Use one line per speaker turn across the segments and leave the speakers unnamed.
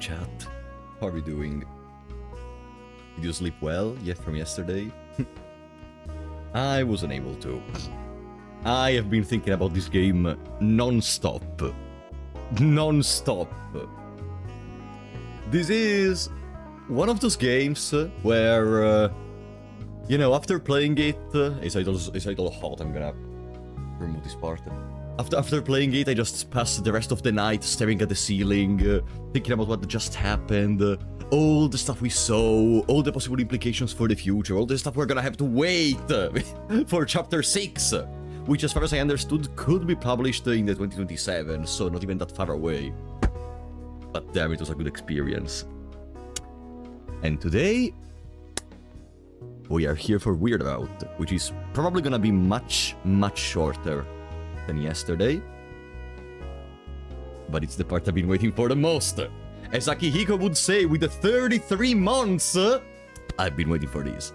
chat. How are we doing? Did you sleep well yet from yesterday? I wasn't able to. I have been thinking about this game non-stop. Non-stop. This is one of those games where, you know, after playing it, is it all hot? I'm gonna remove this part. After playing it, I just passed the rest of the night staring at the ceiling, thinking about what just happened, all the stuff we saw, all the possible implications for the future, all the stuff we're gonna have to wait for Chapter 6, which, as far as I understood, could be published in the 2027, so not even that far away. But damn, it was a good experience. And today, we are here for Weird About, which is probably gonna be much, much shorter than yesterday. But it's the part I've been waiting for the most. As Akihiko would say, with the 33 months, I've been waiting for this.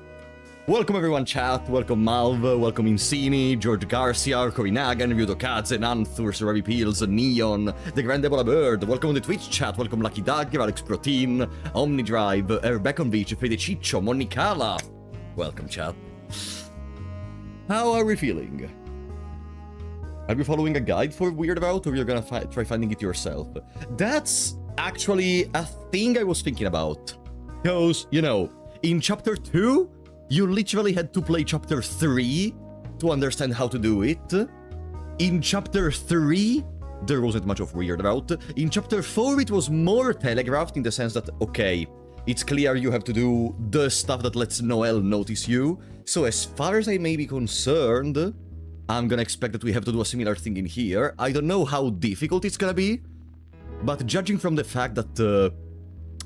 Welcome everyone, chat. Welcome Malv, welcome Insini, George Garcia, Korinagan, Ryudokadze, Nanthur, Surabi Peels, Neon, The Grand Ebola Bird. Welcome on the Twitch chat. Welcome Lucky Dagger, Alex Protein, Omnidrive, Erbekonvich, Fede Ciccio, Monicala. Welcome, chat. How are we feeling? Are you following a guide for Weird About, or you're gonna try finding it yourself? That's actually a thing I was thinking about. Because, you know, in Chapter 2, you literally had to play Chapter 3 to understand how to do it. In Chapter 3, there wasn't much of Weird About. In Chapter 4, it was more telegraphed in the sense that, okay, it's clear you have to do the stuff that lets Noelle notice you. So as far as I may be concerned, I'm gonna expect that we have to do a similar thing in here. I don't know how difficult it's gonna be, but judging from the fact that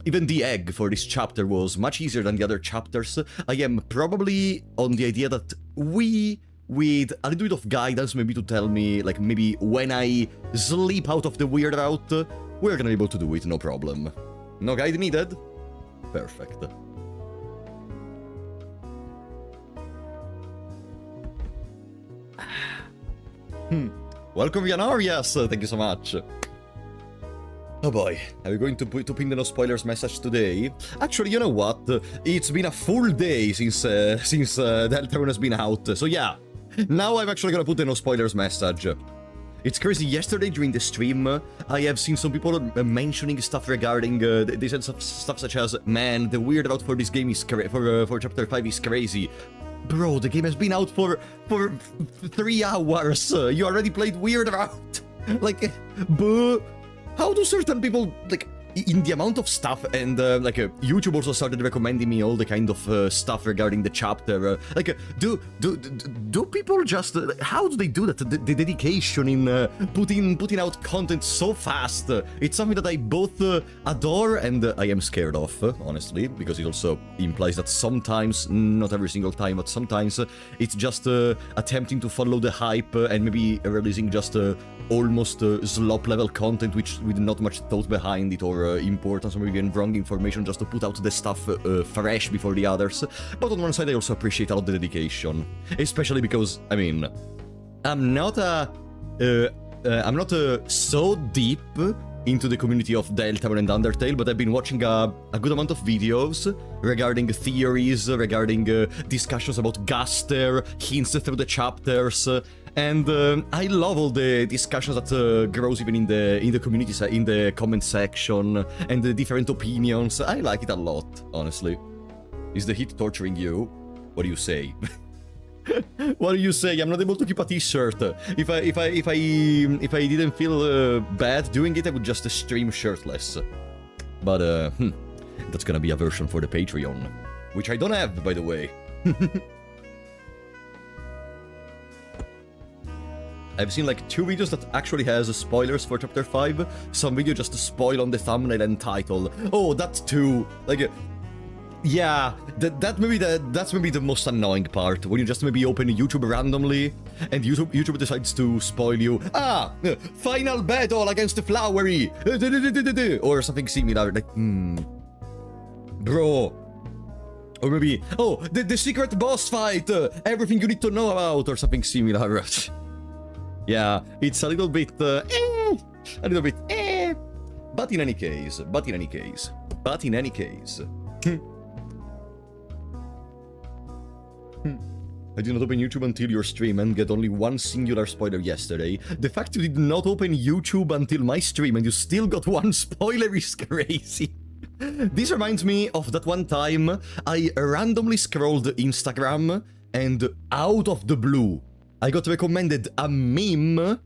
even the egg for this chapter was much easier than the other chapters, I am probably on the idea that we, with a little bit of guidance, maybe to tell me, like, maybe when I sleep out of the Weird Out, we're gonna be able to do it, no problem. No guide needed? Perfect. Welcome, Yanar, yes, thank you so much. Oh boy, are we going to pin the no spoilers message today? Actually, you know what? It's been a full day since Deltarune has been out, so yeah. Now I'm actually gonna put the no spoilers message. It's crazy, yesterday during the stream, I have seen some people mentioning stuff regarding, they said stuff such as, man, the Weird About for this game is for Chapter 5 is crazy. Bro, the game has been out for 3 hours. You already played Weird About. Like, boo. How do certain people, like, in the amount of stuff, and, like, YouTube also started recommending me all the kind of stuff regarding the chapter, like, do people just, how do they do that? The dedication in putting out content so fast, it's something that I both adore and I am scared of, honestly, because it also implies that sometimes, not every single time, but sometimes, it's just attempting to follow the hype and maybe releasing just almost slop-level content with not much thought behind it or importance or maybe even wrong information just to put out the stuff fresh before the others. But on one side, I also appreciate a lot of the dedication, especially because, I mean, I'm not so deep into the community of Deltarune and Undertale, but I've been watching a good amount of videos regarding theories, regarding discussions about Gaster, hints through the chapters, and I love all the discussions that grows even in the community, in the comment section, and the different opinions. I like it a lot, honestly. Is the heat torturing you? What do you say? What do you say? I'm not able to keep a t-shirt. If I didn't feel bad doing it, I would just stream shirtless. But that's gonna be a version for the Patreon, which I don't have, by the way. I've seen like 2 videos that actually has spoilers for Chapter 5. Some video just spoil on the thumbnail and title. Oh, that's too, like, yeah, that's maybe the most annoying part, when you just maybe open YouTube randomly, and YouTube decides to spoil you. Ah, final battle against the Flowery, or something similar, like, bro. Or maybe, oh, the secret boss fight, everything you need to know about, or something similar. Yeah, it's a little bit, But in any case, I did not open YouTube until your stream and get only one singular spoiler yesterday. The fact you did not open YouTube until my stream and you still got one spoiler is crazy. This reminds me of that one time I randomly scrolled Instagram and out of the blue, I got recommended a meme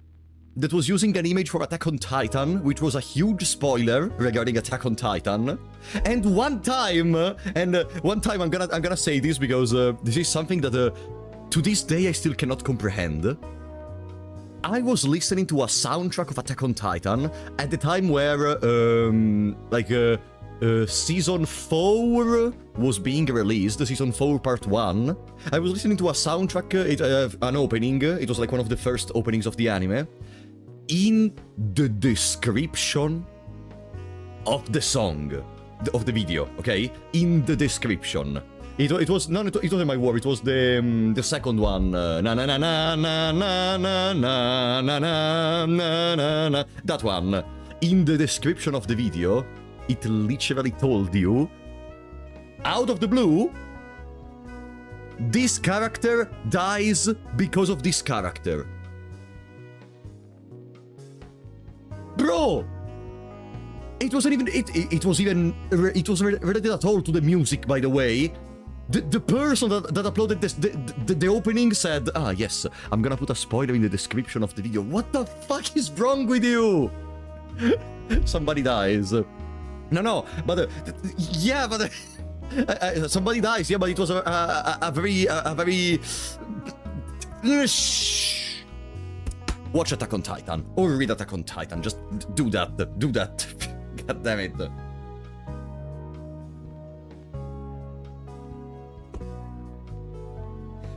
that was using an image for Attack on Titan, which was a huge spoiler regarding Attack on Titan. And one time I'm gonna say this because this is something that to this day I still cannot comprehend. I was listening to a soundtrack of Attack on Titan at the time where Season 4 was being released, Season 4 Part 1. I was listening to a soundtrack, an opening, it was like one of the first openings of the anime. In the description of the song, of the video, okay? In the description. It wasn't my word, it was the second one. Na na na na na na na na na na na na. That one. In the description of the video, it literally told you, out of the blue, this character dies because of this character. Bro! It wasn't even, it wasn't related at all to the music, by the way. The person that uploaded this, the opening said, ah, yes, I'm gonna put a spoiler in the description of the video. What the fuck is wrong with you? Somebody dies. No, but, yeah, but, somebody dies, yeah, but it was a very, shh. Watch Attack on Titan, or read Attack on Titan, just do that. God damn it.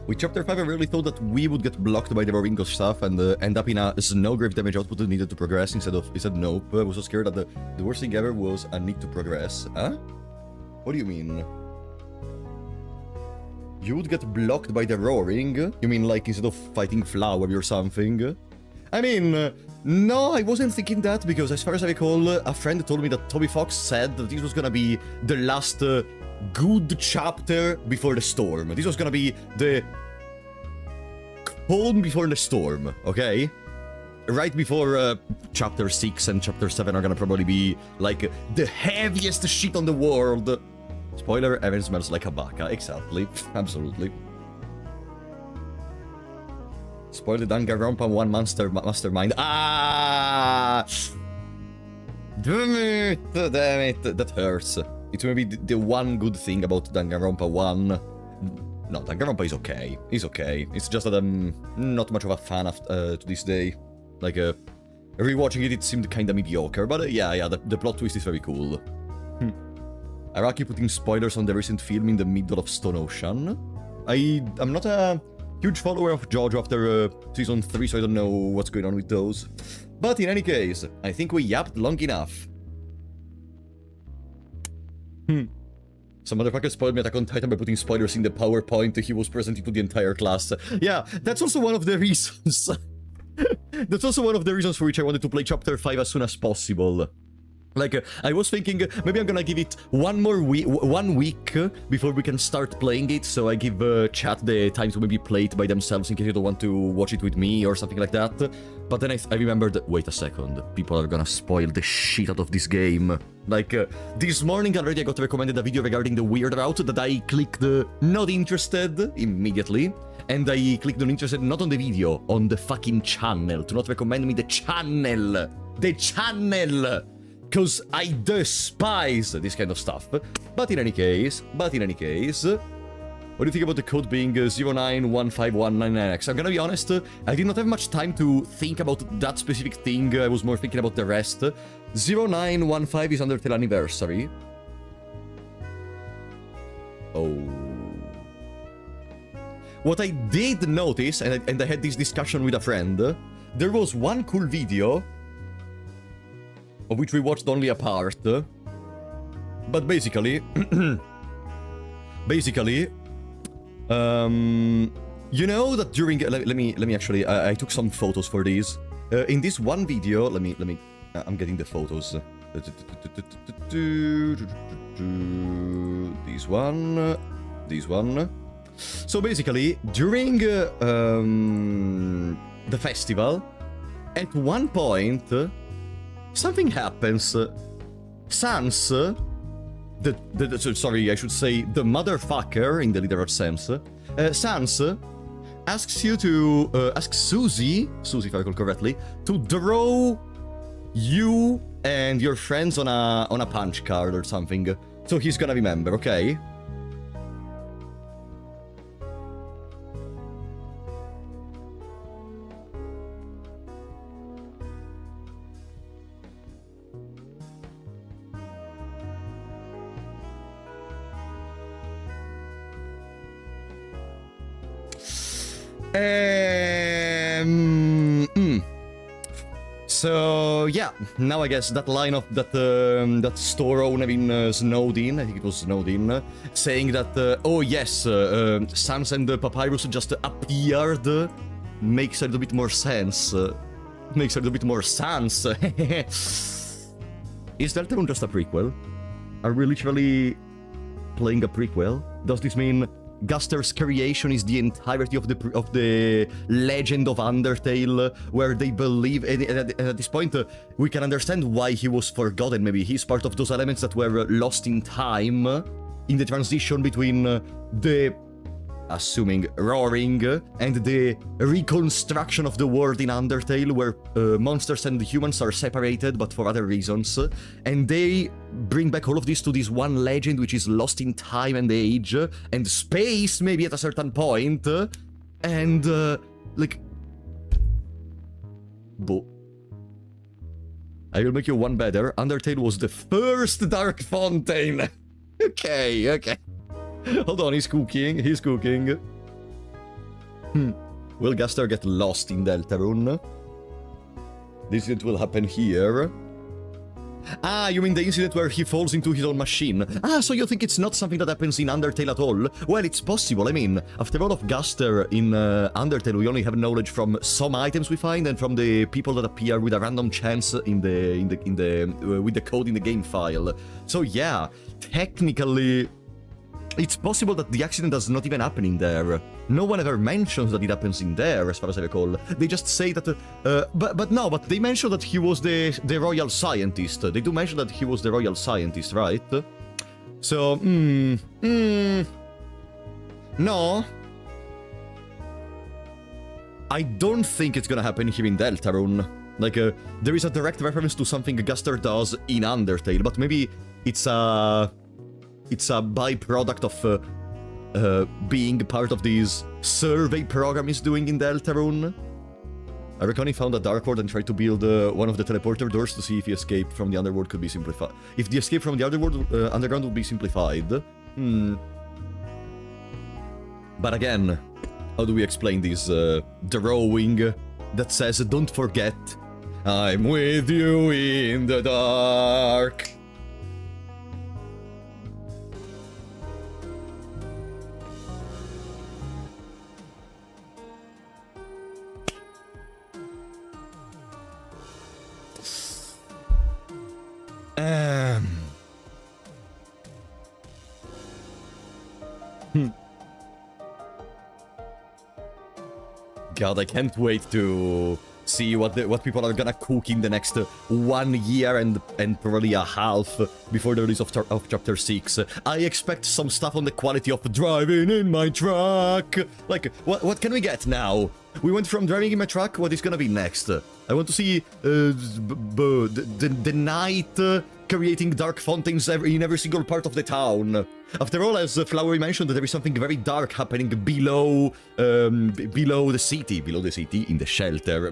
With Chapter 5, I really thought that we would get blocked by the Roringo stuff and end up in a Snowgrave damage output that needed to progress instead nope. I was so scared that the worst thing ever was a need to progress. Huh? What do you mean? You would get blocked by the roaring? You mean like instead of fighting Flower or something? I mean, no, I wasn't thinking that because as far as I recall, a friend told me that Toby Fox said that this was gonna be the last good chapter before the storm. This was gonna be the calm before the storm, okay? Right before chapter 6 and chapter 7 are gonna probably be like the heaviest shit on the world. Spoiler, Evan smells like a baka. Exactly. Absolutely. Spoil the Danganronpa 1 mastermind. Ah! Damn it! That hurts. It's maybe the one good thing about Danganronpa 1. No, Danganronpa is okay. It's okay. It's just that I'm not much of a fan of to this day. Like, rewatching it seemed kinda mediocre. But yeah, the plot twist is very cool. Araki putting spoilers on the recent film in the middle of Stone Ocean. I'm not a huge follower of JoJo after Season 3, so I don't know what's going on with those. But in any case, I think we yapped long enough. Some motherfucker spoiled me Attack on Titan by putting spoilers in the PowerPoint he was presenting to the entire class. Yeah, that's also one of the reasons. That's also one of the reasons for which I wanted to play Chapter 5 as soon as possible. Like, I was thinking, maybe I'm gonna give it one week before we can start playing it, so I give chat the time to maybe play it by themselves in case you don't want to watch it with me or something like that. But then I remembered, wait a second, people are gonna spoil the shit out of this game. Like, this morning already I got recommended a video regarding the weird route that I clicked not interested immediately. And I clicked on interested not on the video, on the fucking channel, to not recommend me the channel. The channel! Because I despise this kind of stuff. But in any case, what do you think about the code being 091519X? I'm gonna be honest, I did not have much time to think about that specific thing. I was more thinking about the rest. 0915 is Undertale anniversary. Oh. What I did notice, and I had this discussion with a friend, there was one cool video of which we watched only a part. But basically, you know that during let me actually I took some photos for these. In this one video, I'm getting the photos. This one. This one. So basically, during the festival, at one point, something happens. Sans, sorry, I should say the motherfucker in the literal sense, Sans asks you to, ask Susie, if I recall correctly, to draw you and your friends on a punch card or something. So he's gonna remember, okay? So yeah, now I guess that line of that store owner in Snowdin, I think it was Snowdin, saying that oh yes, Sans and Papyrus just appeared, makes a little bit more sense. Makes a little bit more sense. Is Deltarune just a prequel? Are we literally playing a prequel? Does this mean Guster's creation is the entirety of the legend of Undertale, where they believe, and at this point we can understand why he was forgotten. Maybe he's part of those elements that were lost in time, in the transition between the, assuming, roaring and the reconstruction of the world in Undertale, where monsters and humans are separated but for other reasons, and they bring back all of this to this one legend which is lost in time and age and space, maybe at a certain point, and like, but I will make you one better. Undertale was the first Dark Fountain. Okay. Hold on, he's cooking. Will Gaster get lost in Deltarune? This incident will happen here. Ah, you mean the incident where he falls into his own machine? Ah, so you think it's not something that happens in Undertale at all? Well, it's possible. I mean, after all of Gaster in Undertale, we only have knowledge from some items we find and from the people that appear with a random chance with the code in the game file. So yeah, technically, it's possible that the accident does not even happen in there. No one ever mentions that it happens in there, as far as I recall. They just say that... but they mention that he was the royal scientist. They do mention that he was the royal scientist, right? So, no. I don't think it's gonna happen here in Deltarune. Like, there is a direct reference to something Gaster does in Undertale, but maybe it's a byproduct of being part of this survey program he's doing in Deltarune. I reckon he found a dark world and tried to build one of the teleporter doors to see if the escape from the underworld could be simplified. If the escape from the underground would be simplified. But again, how do we explain this drawing that says, "Don't forget, I'm with you in the dark"? God, I can't wait to see what people are gonna cook in the next 1 year and probably a half before the release of Chapter 6. I expect some stuff on the quality of driving in my truck. Like, what can we get now? We went from driving in my truck, what is gonna be next? I want to see the night creating dark fountains in every single part of the town. After all, as Flowery mentioned, there is something very dark happening below the city, in the shelter.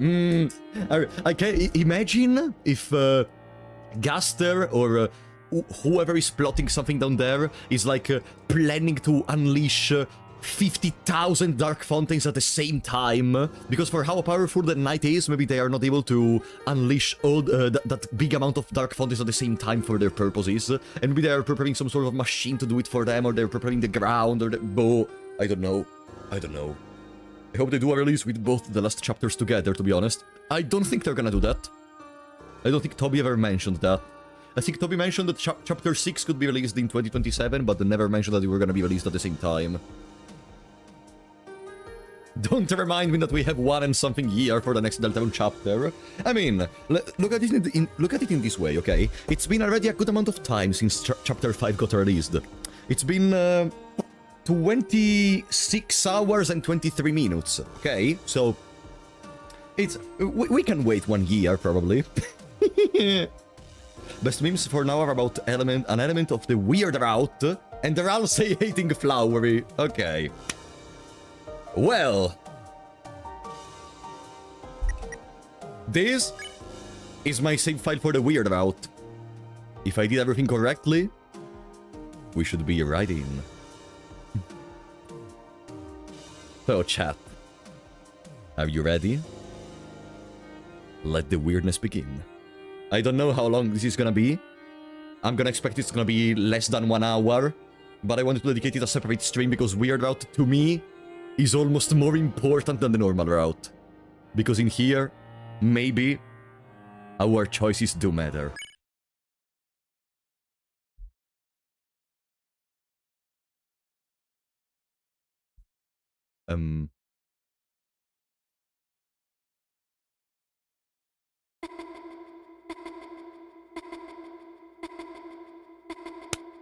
I can imagine if Gaster or whoever is plotting something down there is like planning to unleash 50,000 dark fountains at the same time, because for how powerful the night is, maybe they are not able to unleash all that big amount of dark fountains at the same time for their purposes, and maybe they are preparing some sort of machine to do it for them, or they're preparing the ground, or the bow. I don't know. I hope they do a release with both the last chapters together, to be honest. I don't think they're gonna do that. I don't think Toby ever mentioned that. I think Toby mentioned that Chapter 6 could be released in 2027, but they never mentioned that they were gonna be released at the same time. Don't remind me that we have 1 and something year for the next Deltarune chapter. I mean, look at it in this way, okay? It's been already a good amount of time since Chapter 5 got released. It's been 26 hours and 23 minutes, okay? So, we can wait 1 year, probably. Best memes for now are about an element of the weird route, and they're all say hating flowery. Okay. Well. This is my save file for the weird route. If I did everything correctly, we should be right in. So, chat. Are you ready? Let the weirdness begin. I don't know how long this is gonna be. I'm gonna expect it's gonna be less than 1 hour. But I wanted to dedicate it a separate stream because weird route, to me, is almost more important than the normal route. Because in here, maybe, our choices do matter.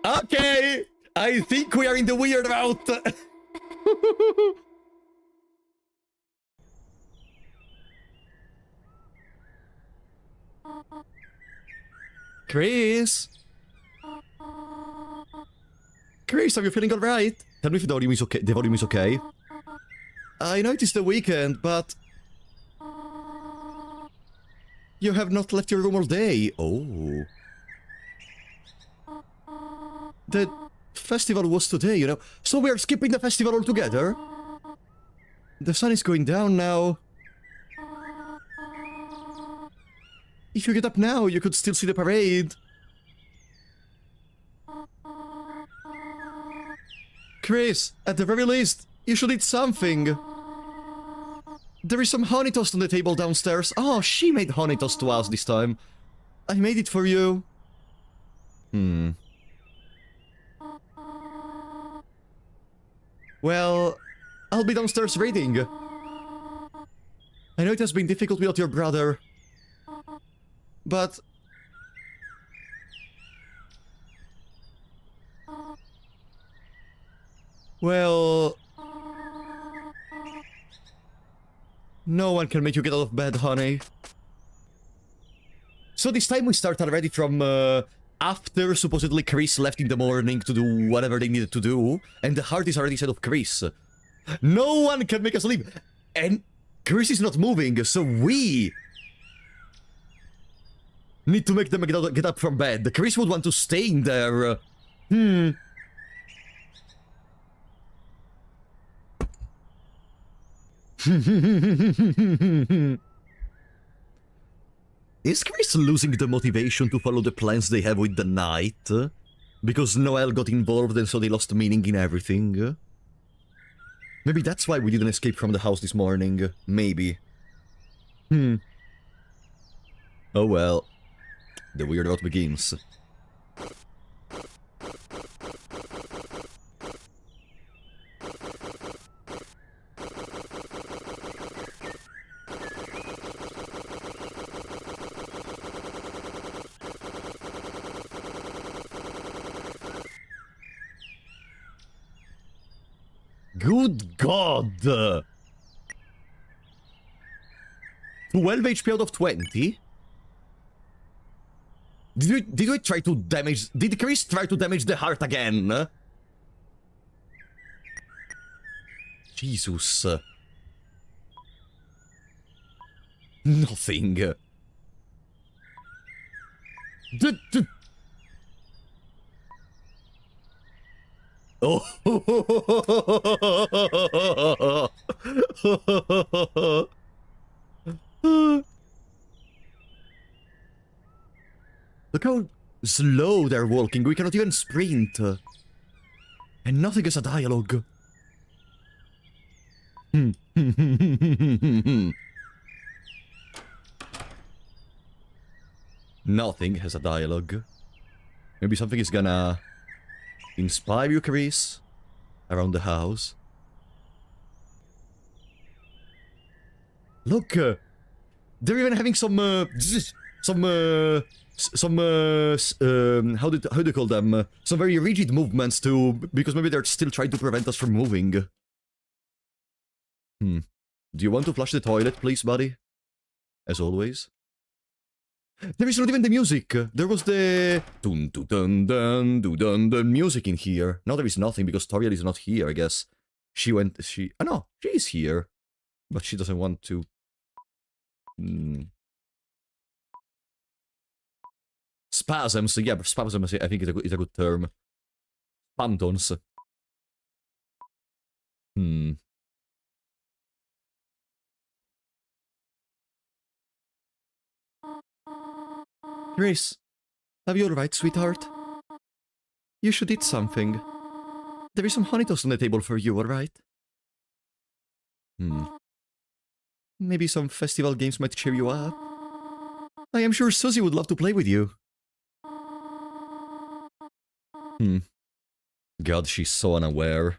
Okay! I think we are in the weird route! Chris? Chris, are you feeling alright? Tell me if the volume is okay. The volume is okay. I know it is the weekend, but... you have not left your room all day. Oh. The festival was today, you know. So we are skipping the festival altogether? The sun is going down now. If you get up now, you could still see the parade. Chris, at the very least, you should eat something. There is some honey toast on the table downstairs. Oh, she made honey toast to us this time. I made it for you. Well, I'll be downstairs reading. I know it has been difficult without your brother. But... well... no one can make you get out of bed, honey. So this time we start already from, after supposedly Chris left in the morning to do whatever they needed to do, and the heart is already set of Chris. No one can make us leave! And Chris is not moving, so we... need to make them get up from bed. Chris would want to stay in there. Is Chris losing the motivation to follow the plans they have with the night? Because Noel got involved and so they lost meaning in everything? Maybe that's why we didn't escape from the house this morning. Maybe. Oh well. The weird route begins. Good God! 12 HP out of 20? Did we try to damage... did Chris try to damage the heart again? Jesus. Nothing. Oh. Look how slow they're walking. We cannot even sprint. And nothing is a dialogue. Nothing has a dialogue. Maybe something is gonna inspire you, Chris, around the house. Look, they're even having some how do they call them? Some very rigid movements too, because maybe they're still trying to prevent us from moving. Do you want to flush the toilet, please, buddy? As always. There is not even the music. There was the dun dun dun dun dun dun music in here. Now there is nothing because Toriel is not here, I guess. Oh no, she is here. But she doesn't want to. Spasms, yeah, spasms I think is a good term. Spamtons. Grace, are you alright, sweetheart? You should eat something. There is some honey toast on the table for you, alright? Maybe some festival games might cheer you up. I am sure Susie would love to play with you. God, she's so unaware.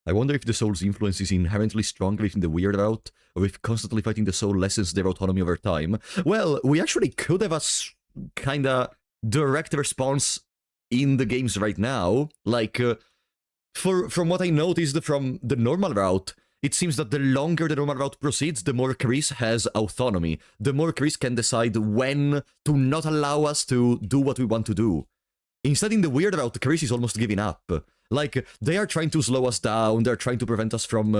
I wonder if the soul's influence is inherently stronger in the weird route, or if constantly fighting the soul lessens their autonomy over time. Well, we actually could have a kinda direct response in the games right now. Like, from what I noticed from the normal route, it seems that the longer the normal route proceeds, the more Chris has autonomy. The more Chris can decide when to not allow us to do what we want to do. Instead, in the weird route, Chris is almost giving up. Like, they are trying to slow us down, they're trying to prevent us from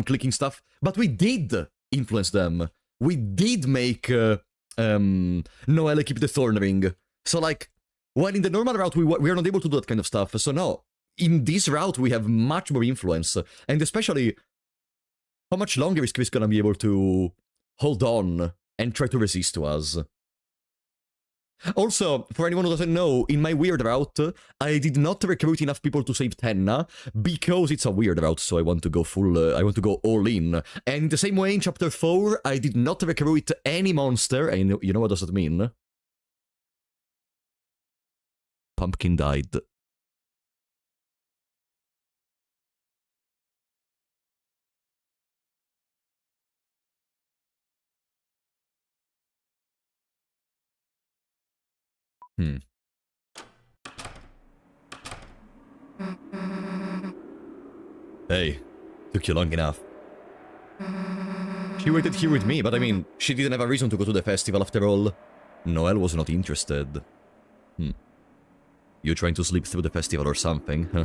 clicking stuff, but we did influence them. We did make Noelle keep the thorn ring. So, like, while in the normal route, we are not able to do that kind of stuff, so no. In this route, we have much more influence, and especially, how much longer is Chris gonna be able to hold on and try to resist to us? Also, for anyone who doesn't know, in my weird route, I did not recruit enough people to save Tenna, because it's a weird route, so I want to go I want to go all in. And in the same way, in Chapter 4, I did not recruit any monster, and you know what does that mean? Pumpkin died. Hey, took you long enough. She waited here with me, but I mean, she didn't have a reason to go to the festival after all. Noelle was not interested. You trying to sleep through the festival or something, huh?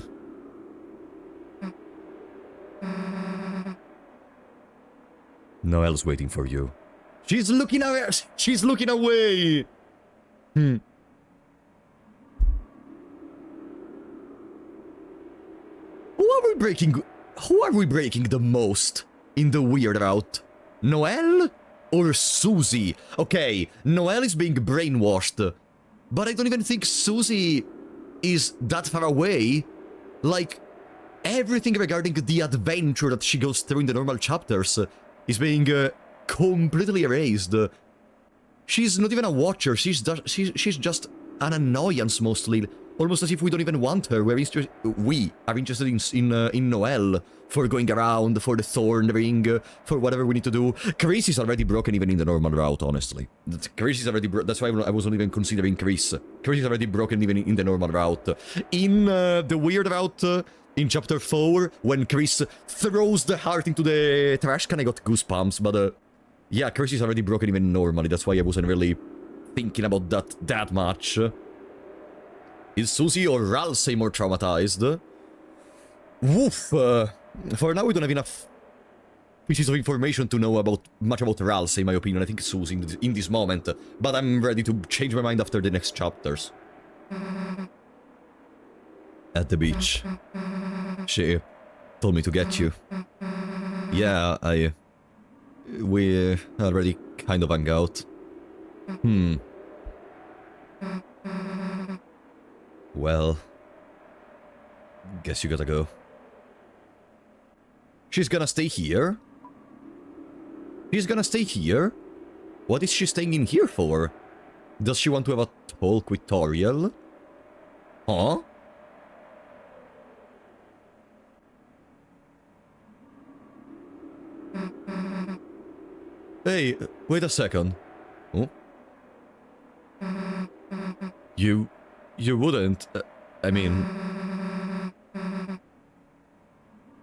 Noelle's waiting for you. She's looking away! She's looking away! Who are we breaking the most in the weird route? Noelle or Susie? Okay, Noelle is being brainwashed, but I don't even think Susie is that far away. Like, everything regarding the adventure that she goes through in the normal chapters is being completely erased. She's not even a watcher, she's just an annoyance mostly. Almost as if we don't even want her. We are interested in Noelle for going around, for the thorn ring, for whatever we need to do. Chris is already broken even in the normal route, honestly. Chris is already that's why I wasn't even considering Chris. Chris is already broken even in the normal route. In the weird route, in Chapter 4, when Chris throws the heart into the trash can, I got goosebumps, but yeah, Chris is already broken even normally. That's why I wasn't really thinking about that much. Is Susie or Ralsei more traumatized? Woof! For now we don't have enough pieces of information to know much about Ralsei, in my opinion. I think Susie in this moment, but I'm ready to change my mind after the next chapters. At the beach. She told me to get you. Yeah, we already kind of hung out. Well, guess you gotta go. She's gonna stay here? She's gonna stay here? What is she staying in here for? Does she want to have a talk with Toriel? Huh? Hey, wait a second. Oh? You wouldn't... I mean...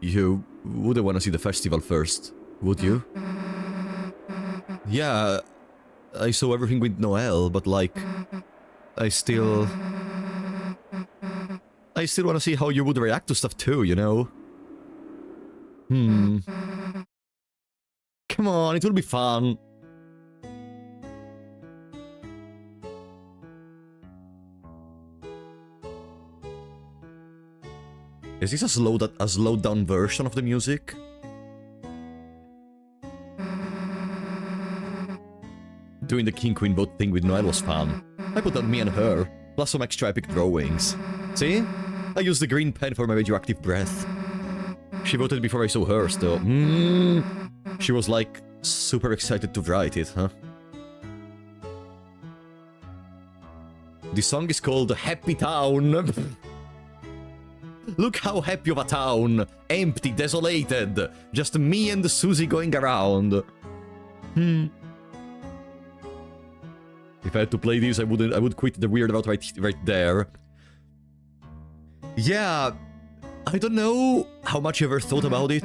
You wouldn't want to see the festival first, would you? Yeah, I saw everything with Noelle, but like... I still want to see how you would react to stuff too, you know? Come on, it will be fun. Is this a slowed down version of the music? Doing the King Queen boat thing with Noelle was fun. I put on me and her, plus some extra epic drawings. See? I used the green pen for my radioactive breath. She voted before I saw hers, though. She was like super excited to write it, huh? The song is called Happy Town. Look how happy of a town. Empty, desolated. Just me and Susie going around. If I had to play this, I would quit the weird out right there. Yeah, I don't know how much you ever thought about it.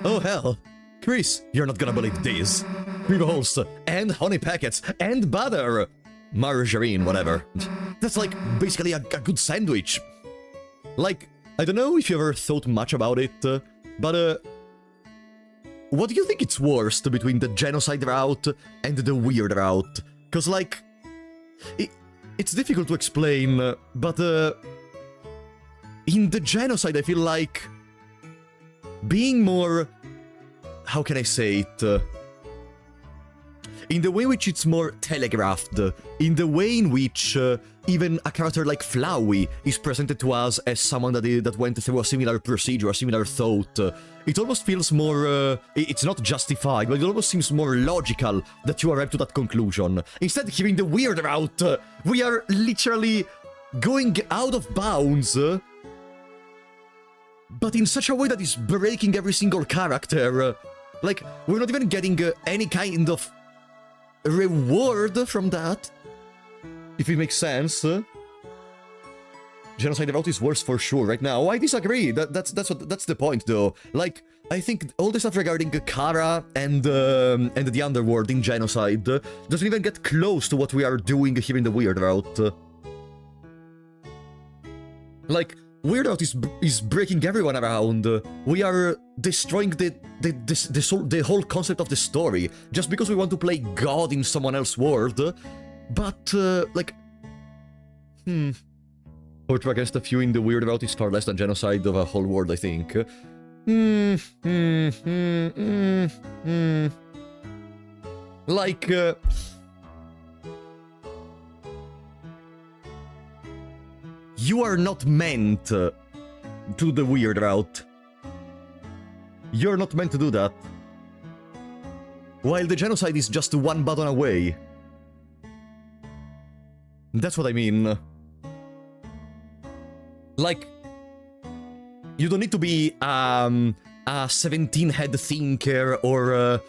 Oh hell, Chris, you're not gonna believe this. Revolts, and honey packets, and butter. Margarine, whatever. That's like basically a good sandwich. Like, I don't know if you ever thought much about it, but what do you think it's worst between the genocide route and the weird route? Cause like, it's difficult to explain, but in the genocide I feel like being more, how can I say it? In the way in which it's more telegraphed, in the way in which even a character like Flowey is presented to us as someone that went through a similar procedure, a similar thought. It almost feels more, it's not justified, but it almost seems more logical that you arrive to that conclusion. Instead, here in the weird route, we are literally going out of bounds, but in such a way that is breaking every single character. Like, we're not even getting any kind of reward from that, if it makes sense. Genocide route is worse for sure right now. I disagree. That's the point though. Like, I think all the stuff regarding Kara and the underworld in genocide doesn't even get close to what we are doing here in the weird route. Like, weird route is breaking everyone around. We are destroying the whole concept of the story just because we want to play God in someone else's world. But like, Torture against a few in the weird route is far less than genocide of a whole world, I think. Like, you are not meant to do the weird route. You're not meant to do that. While the genocide is just one button away. That's what I mean. Like, you don't need to be a 17-head thinker or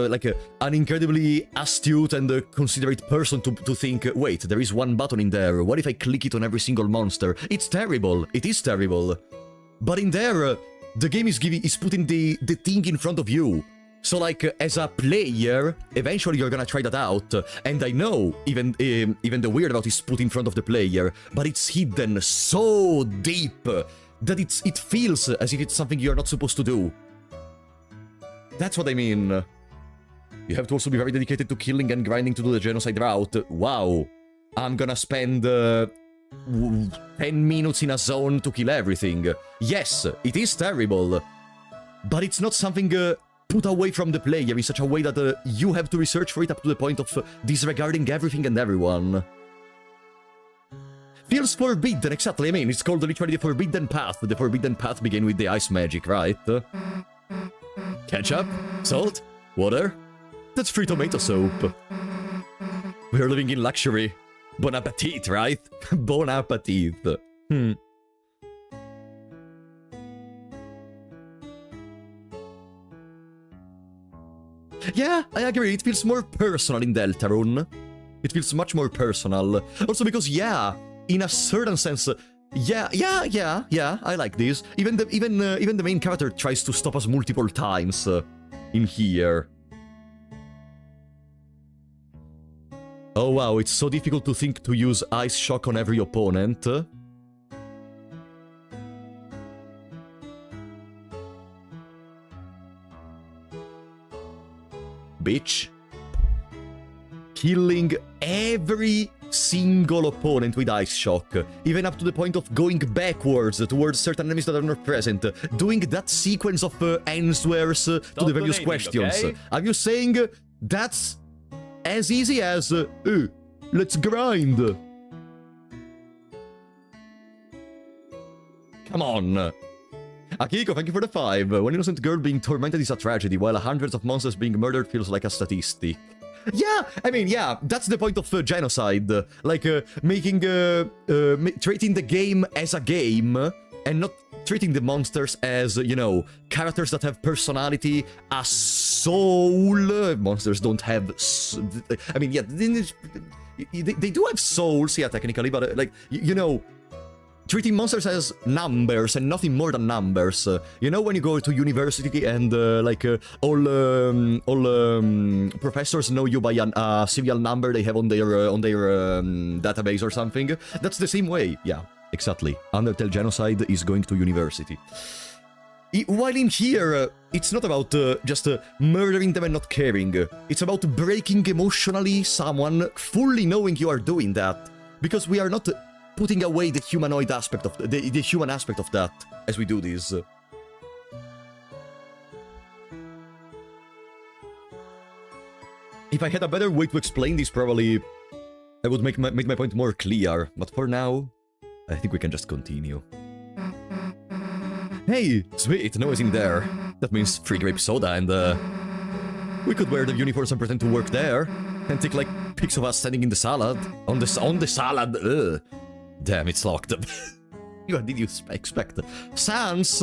like an incredibly astute and considerate person to think, wait, there is one button in there, what if I click it on every single monster? It's terrible, it is terrible. But in there, the game is putting the thing in front of you. So like, as a player, eventually you're gonna try that out, and I know even the weird route is put in front of the player, but it's hidden so deep that it feels as if it's something you're not supposed to do. That's what I mean. You have to also be very dedicated to killing and grinding to do the genocide route. Wow. I'm gonna spend 10 minutes in a zone to kill everything. Yes, it is terrible. But it's not something put away from the player in such a way that you have to research for it up to the point of disregarding everything and everyone. Feels forbidden, exactly. I mean, it's called literally the Forbidden Path. The Forbidden Path began with the ice magic, right? Ketchup? Salt? Water? That's free tomato soap. We're living in luxury. Bon appetit, right? Bon appetit. Yeah, I agree. It feels more personal in Deltarune. It feels much more personal. Also because, yeah, in a certain sense, yeah, I like this. Even the main character tries to stop us multiple times in here. Oh wow, it's so difficult to think to use Ice Shock on every opponent. Bitch. Killing every single opponent with Ice Shock, even up to the point of going backwards towards certain enemies that are not present, doing that sequence of answers to the various questions. Okay? Are you saying that's as easy as, let's grind? Come on. Akiko, thank you for the 5. One innocent girl being tormented is a tragedy, while hundreds of monsters being murdered feels like a statistic. Yeah, I mean, yeah, that's the point of genocide. Like, treating the game as a game, and not treating the monsters as, you know, characters that have personality, a soul. Monsters don't have... I mean, yeah, they do have souls, yeah, technically, but, like, you know... Treating monsters as numbers and nothing more than numbers. You know when you go to university and all professors know you by a serial number they have on their database or something? That's the same way. Yeah, exactly. Undertale Genocide is going to university. While in here, it's not about just murdering them and not caring. It's about breaking emotionally someone, fully knowing you are doing that. Because we are not... putting away the humanoid aspect of the human aspect of that as we do this. If I had a better way to explain this, probably I would make my point more clear. But for now, I think we can just continue. Hey, sweet, no one's in there. That means free grape soda, and we could wear the uniforms and pretend to work there, and take like pics of us standing in the salad on the salad. Ugh. Damn, it's locked. What did you expect? Sans?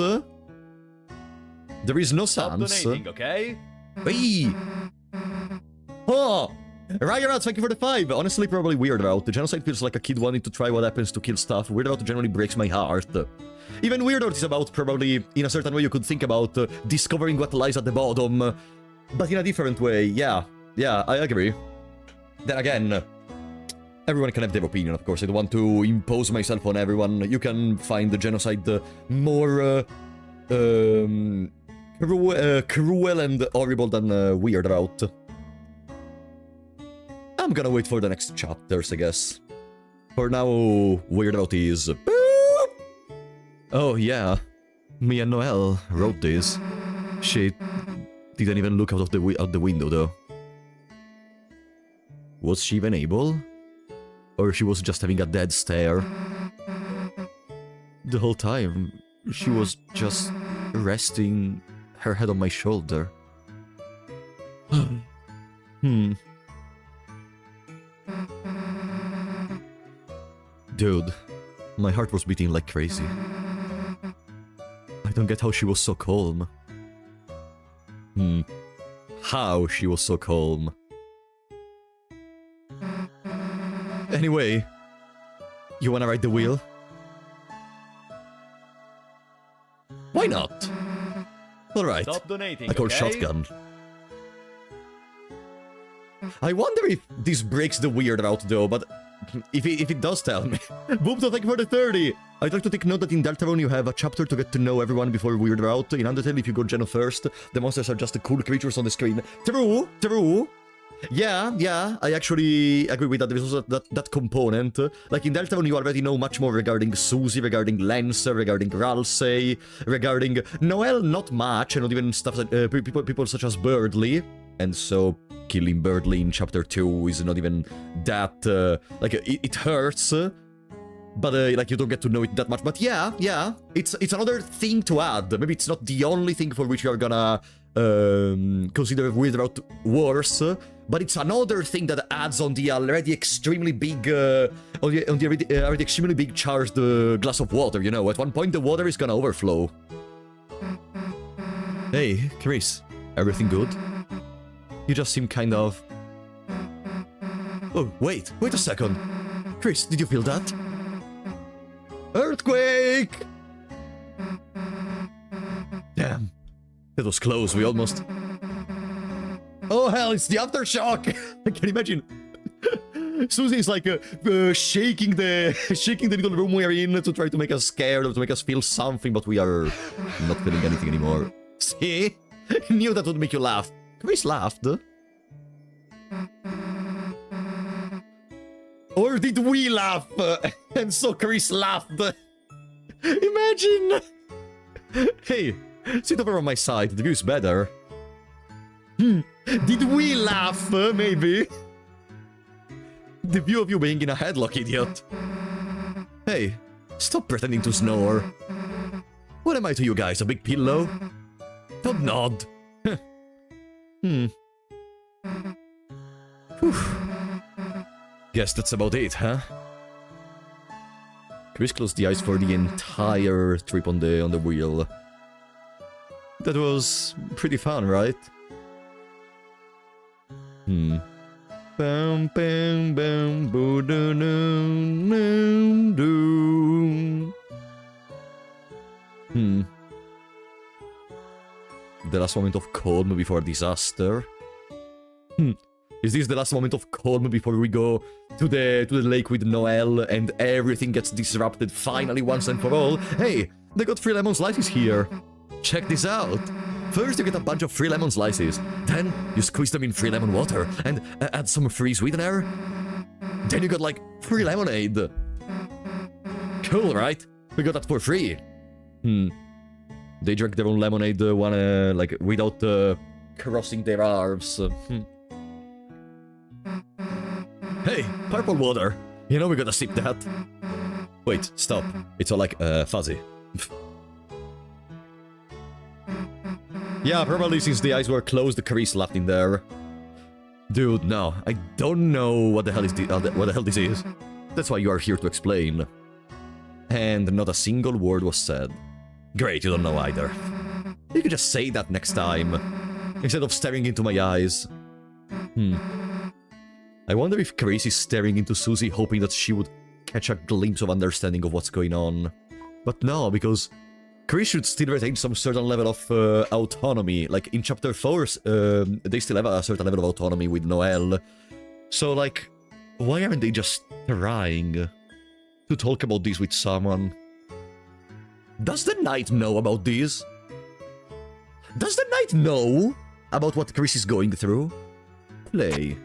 There is no sans.
Stop donating, okay?
Hey! Oh! Ryan Route, thank you for the 5. Honestly, probably Weird Route. The Genocide feels like a kid wanting to try what happens to kill stuff. Weird Route generally breaks my heart. Even Weird Route is about, probably, in a certain way you could think about discovering what lies at the bottom. But in a different way, yeah. Yeah, I agree. Then again... everyone can have their opinion, of course. I don't want to impose myself on everyone. You can find the Genocide more cruel and horrible than Weird Route. I'm gonna wait for the next chapters, I guess. For now, Weird Route is... Boop! Oh, yeah. Me and Noelle wrote this. She didn't even look out the window, though. Was she even able? Or she was just having a dead stare. The whole time, she was just resting her head on my shoulder. Dude, my heart was beating like crazy. I don't get how she was so calm. How she was so calm. Anyway, you wanna ride the wheel? Why not? Alright,
Stop donating,
I call
okay?
shotgun. I wonder if this breaks the Weird Route though, but if it does, tell me. Boopto, thank you for the 30! I'd like to take note that in Deltarune you have a chapter to get to know everyone before Weird Route. In Undertale, if you go Geno first, the monsters are just the cool creatures on the screen. True, true! Yeah, I actually agree with that. There is also that component. Like in Deltarune, you already know much more regarding Susie, regarding Lancer, regarding Ralsei, regarding Noelle, not much, and not even stuff that people such as Birdly. And so killing Birdly in chapter 2 is not even that like it hurts. But like you don't get to know it that much. But yeah, it's another thing to add. Maybe it's not the only thing for which you are gonna consider Weird Route worse, but it's another thing that adds on the already extremely big, already extremely big charged glass of water, you know. At one point, the water is gonna overflow. Hey, Chris, everything good? You just seem kind of... Oh, wait a second. Chris, did you feel that? Earthquake! Damn, that was close, we almost... Oh hell, it's the aftershock! I can imagine. Susie is like shaking the little room we're in to try to make us scared or to make us feel something, but we are not feeling anything anymore. See? I knew that would make you laugh. Chris laughed. Or did we laugh? And so Chris laughed. Imagine! Hey, sit over on my side, the view's better. Did we laugh, maybe? The view of you being in a headlock, idiot. Hey, stop pretending to snore. What am I to you guys, a big pillow? Don't nod. Whew. Guess that's about it, huh? Chris closed the eyes for the entire trip on the wheel. That was pretty fun, right? Bam bam bam boo doo doo doo. The last moment of calm before disaster. Is this the last moment of calm before we go to the lake with Noelle and everything gets disrupted finally once and for all? Hey, they got free lemon slices here. Check this out. First you get a bunch of free lemon slices, then you squeeze them in free lemon water and add some free sweetener. Then you got like free lemonade. Cool, right? We got that for free. They drank their own lemonade like without crossing their arms. Hey, purple water. You know we gotta sip that. Wait, stop. It's all like fuzzy. Yeah, probably since the eyes were closed, Chris laughed in there. Dude, no, I don't know what the hell is what the hell this is. That's why you are here to explain. And not a single word was said. Great, you don't know either. You could just say that next time, instead of staring into my eyes. I wonder if Chris is staring into Susie hoping that she would catch a glimpse of understanding of what's going on. But no, because Chris should still retain some certain level of autonomy. Like, in Chapter 4, they still have a certain level of autonomy with Noelle. So, like, why aren't they just trying to talk about this with someone? Does the Knight know about this? Does the Knight know about what Chris is going through? Play.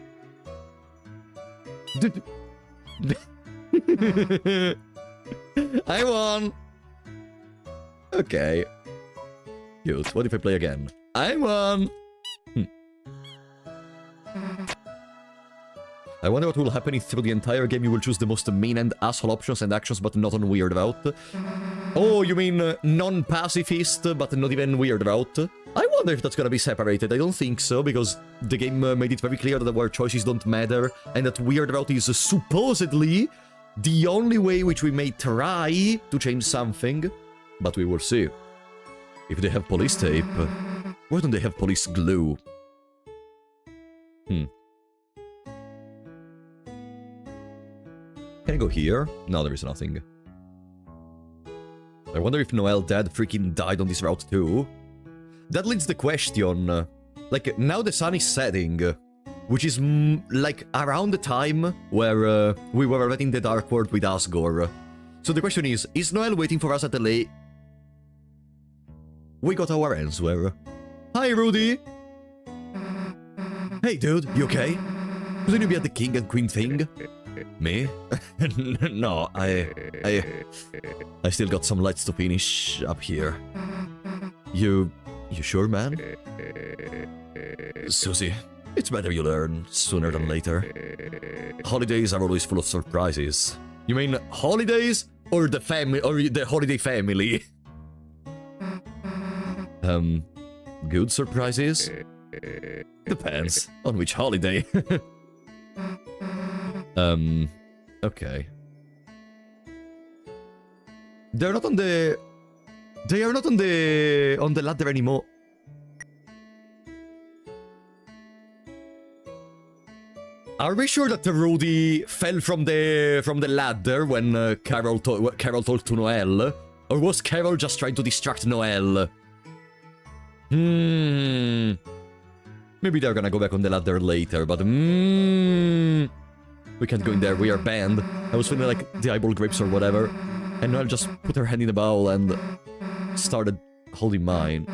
I won! Okay. Cute. What if I play again? I won! I wonder what will happen if through the entire game you will choose the most mean and asshole options and actions but not on weird route. Oh, you mean non-pacifist but not even weird route? I wonder if that's gonna be separated. I don't think so, because the game made it very clear that our choices don't matter and that weird route is supposedly the only way which we may try to change something. But we will see. If they have police tape, why don't they have police glue? Can I go here? No, there is nothing. I wonder if Noelle dad freaking died on this route too. That leads the question. Like, now the sun is setting, which is like around the time where we were already in the Dark World with Asgore. So the question is Noelle waiting for us at the lake? We got our answer. Hi, Rudy! Hey, dude, you okay? Couldn't you be at the king and queen thing? Me? No, I still got some lights to finish up here. You sure, man? Susie, it's better you learn sooner than later. Holidays are always full of surprises. You mean holidays or the family or the holiday family? Good surprises? Depends on which holiday. Okay. They're not on the... They are not on the ladder anymore. Are we sure that Rudy fell from the ladder when Carol told to Noelle? Or was Carol just trying to distract Noelle? Maybe they're gonna go back on the ladder later, but we can't go in there, we are banned. I was feeling like the eyeball grapes or whatever, and Noelle just put her hand in the bowl and started holding mine.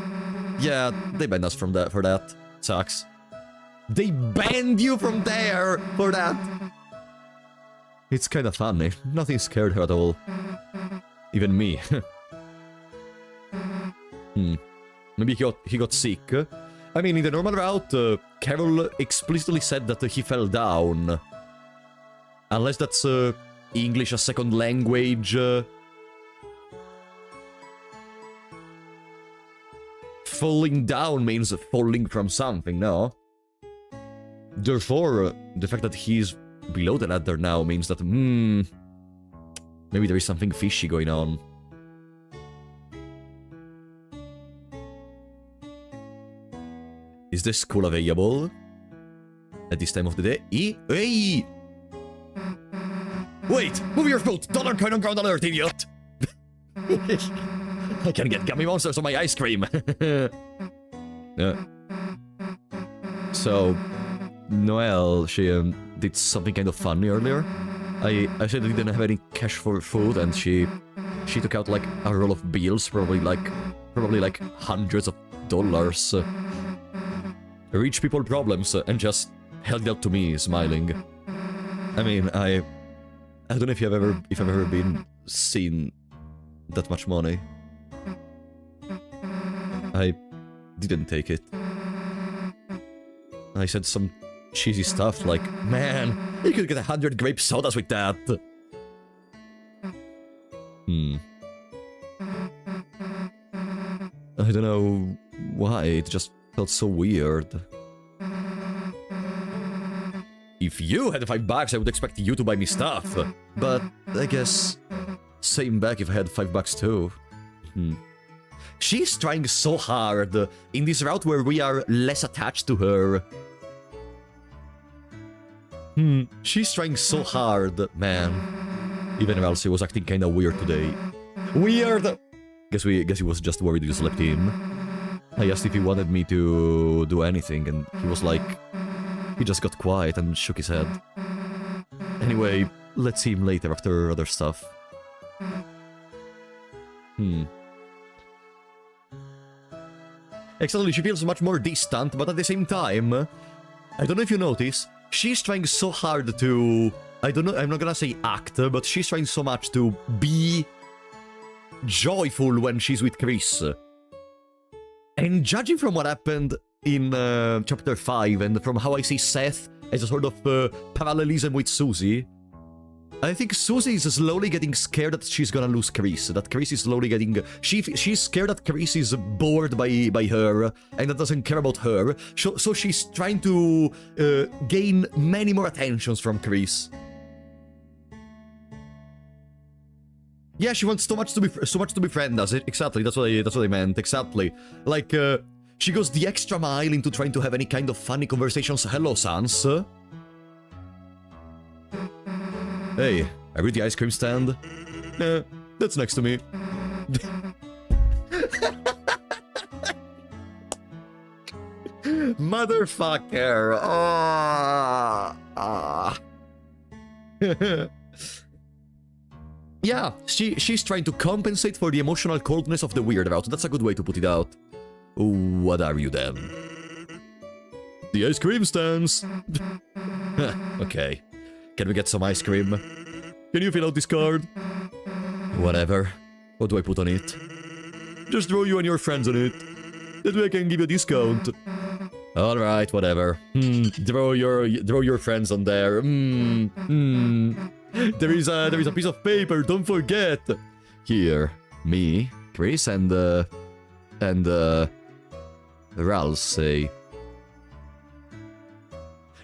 Yeah, they banned us from that for that. Sucks. They banned you from there for that. It's kind of funny. Nothing scared her at all. Even me. Maybe he got sick. I mean, in the normal route, Carol explicitly said that he fell down. Unless that's English as second language. Falling down means falling from something, no? Therefore, the fact that he's below the ladder now means that, maybe there is something fishy going on. Is this school available at this time of the day? Hey! Wait! Move your foot! Don't on ground alert, idiot! I can get gummy monsters on my ice cream! So, Noelle, she did something kind of funny earlier. I said I didn't have any cash for food, and she took out like a roll of bills, probably like hundreds of dollars. Rich people problems, and just held it out to me, smiling. I mean, I don't know if I've ever been seen that much money. I didn't take it. I said some cheesy stuff like, man, you could get 100 grape sodas with that. I don't know why, it just felt so weird. If you had $5, I would expect you to buy me stuff. But I guess same back if I had $5 too. She's trying so hard in this route where we are less attached to her. She's trying so hard, man. Even Elsie was acting kinda weird today. Weird! Guess he was just worried you slept in. I asked if he wanted me to do anything, and he was like... He just got quiet and shook his head. Anyway, let's see him later after other stuff. Exactly, she feels much more distant, but at the same time... I don't know if you notice, she's trying so hard to... I don't know, I'm not gonna say act, but she's trying so much to be... joyful when she's with Chris. And judging from what happened in Chapter 5, and from how I see Seth as a sort of parallelism with Susie, I think Susie is slowly getting scared that she's gonna lose Chris, that Chris is slowly getting... She's scared that Chris is bored by her, and that doesn't care about her, so she's trying to gain many more attentions from Chris. Yeah, she wants so much to befriend us. Exactly, that's what I meant. Exactly. Like, she goes the extra mile into trying to have any kind of funny conversations. Hello, Sans. Hey, I read the ice cream stand. That's next to me. Motherfucker. Yeah, she's trying to compensate for the emotional coldness of the weird route. That's a good way to put it out. What are you then? The ice cream stands. Okay. Can we get some ice cream? Can you fill out this card? Whatever. What do I put on it? Just draw you and your friends on it. That way I can give you a discount. Alright, whatever. Draw your friends on there. There is a piece of paper, don't forget. Here, me, Chris, and Ralph say.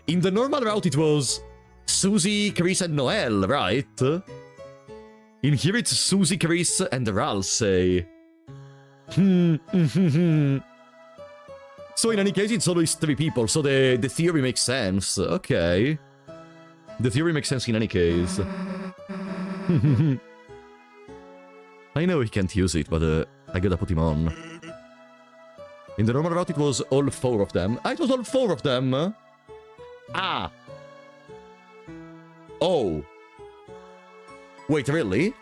In the normal route, it was Susie, Chris, and Noel, right? In here, it's Susie, Chris, and Ralsei. So in any case, it's always 3 people, so the theory makes sense. Okay. The theory makes sense in any case. I know he can't use it, but I gotta put him on. In the normal route, it was all 4 of them. Ah, it was all 4 of them! Ah! Oh. Wait, really?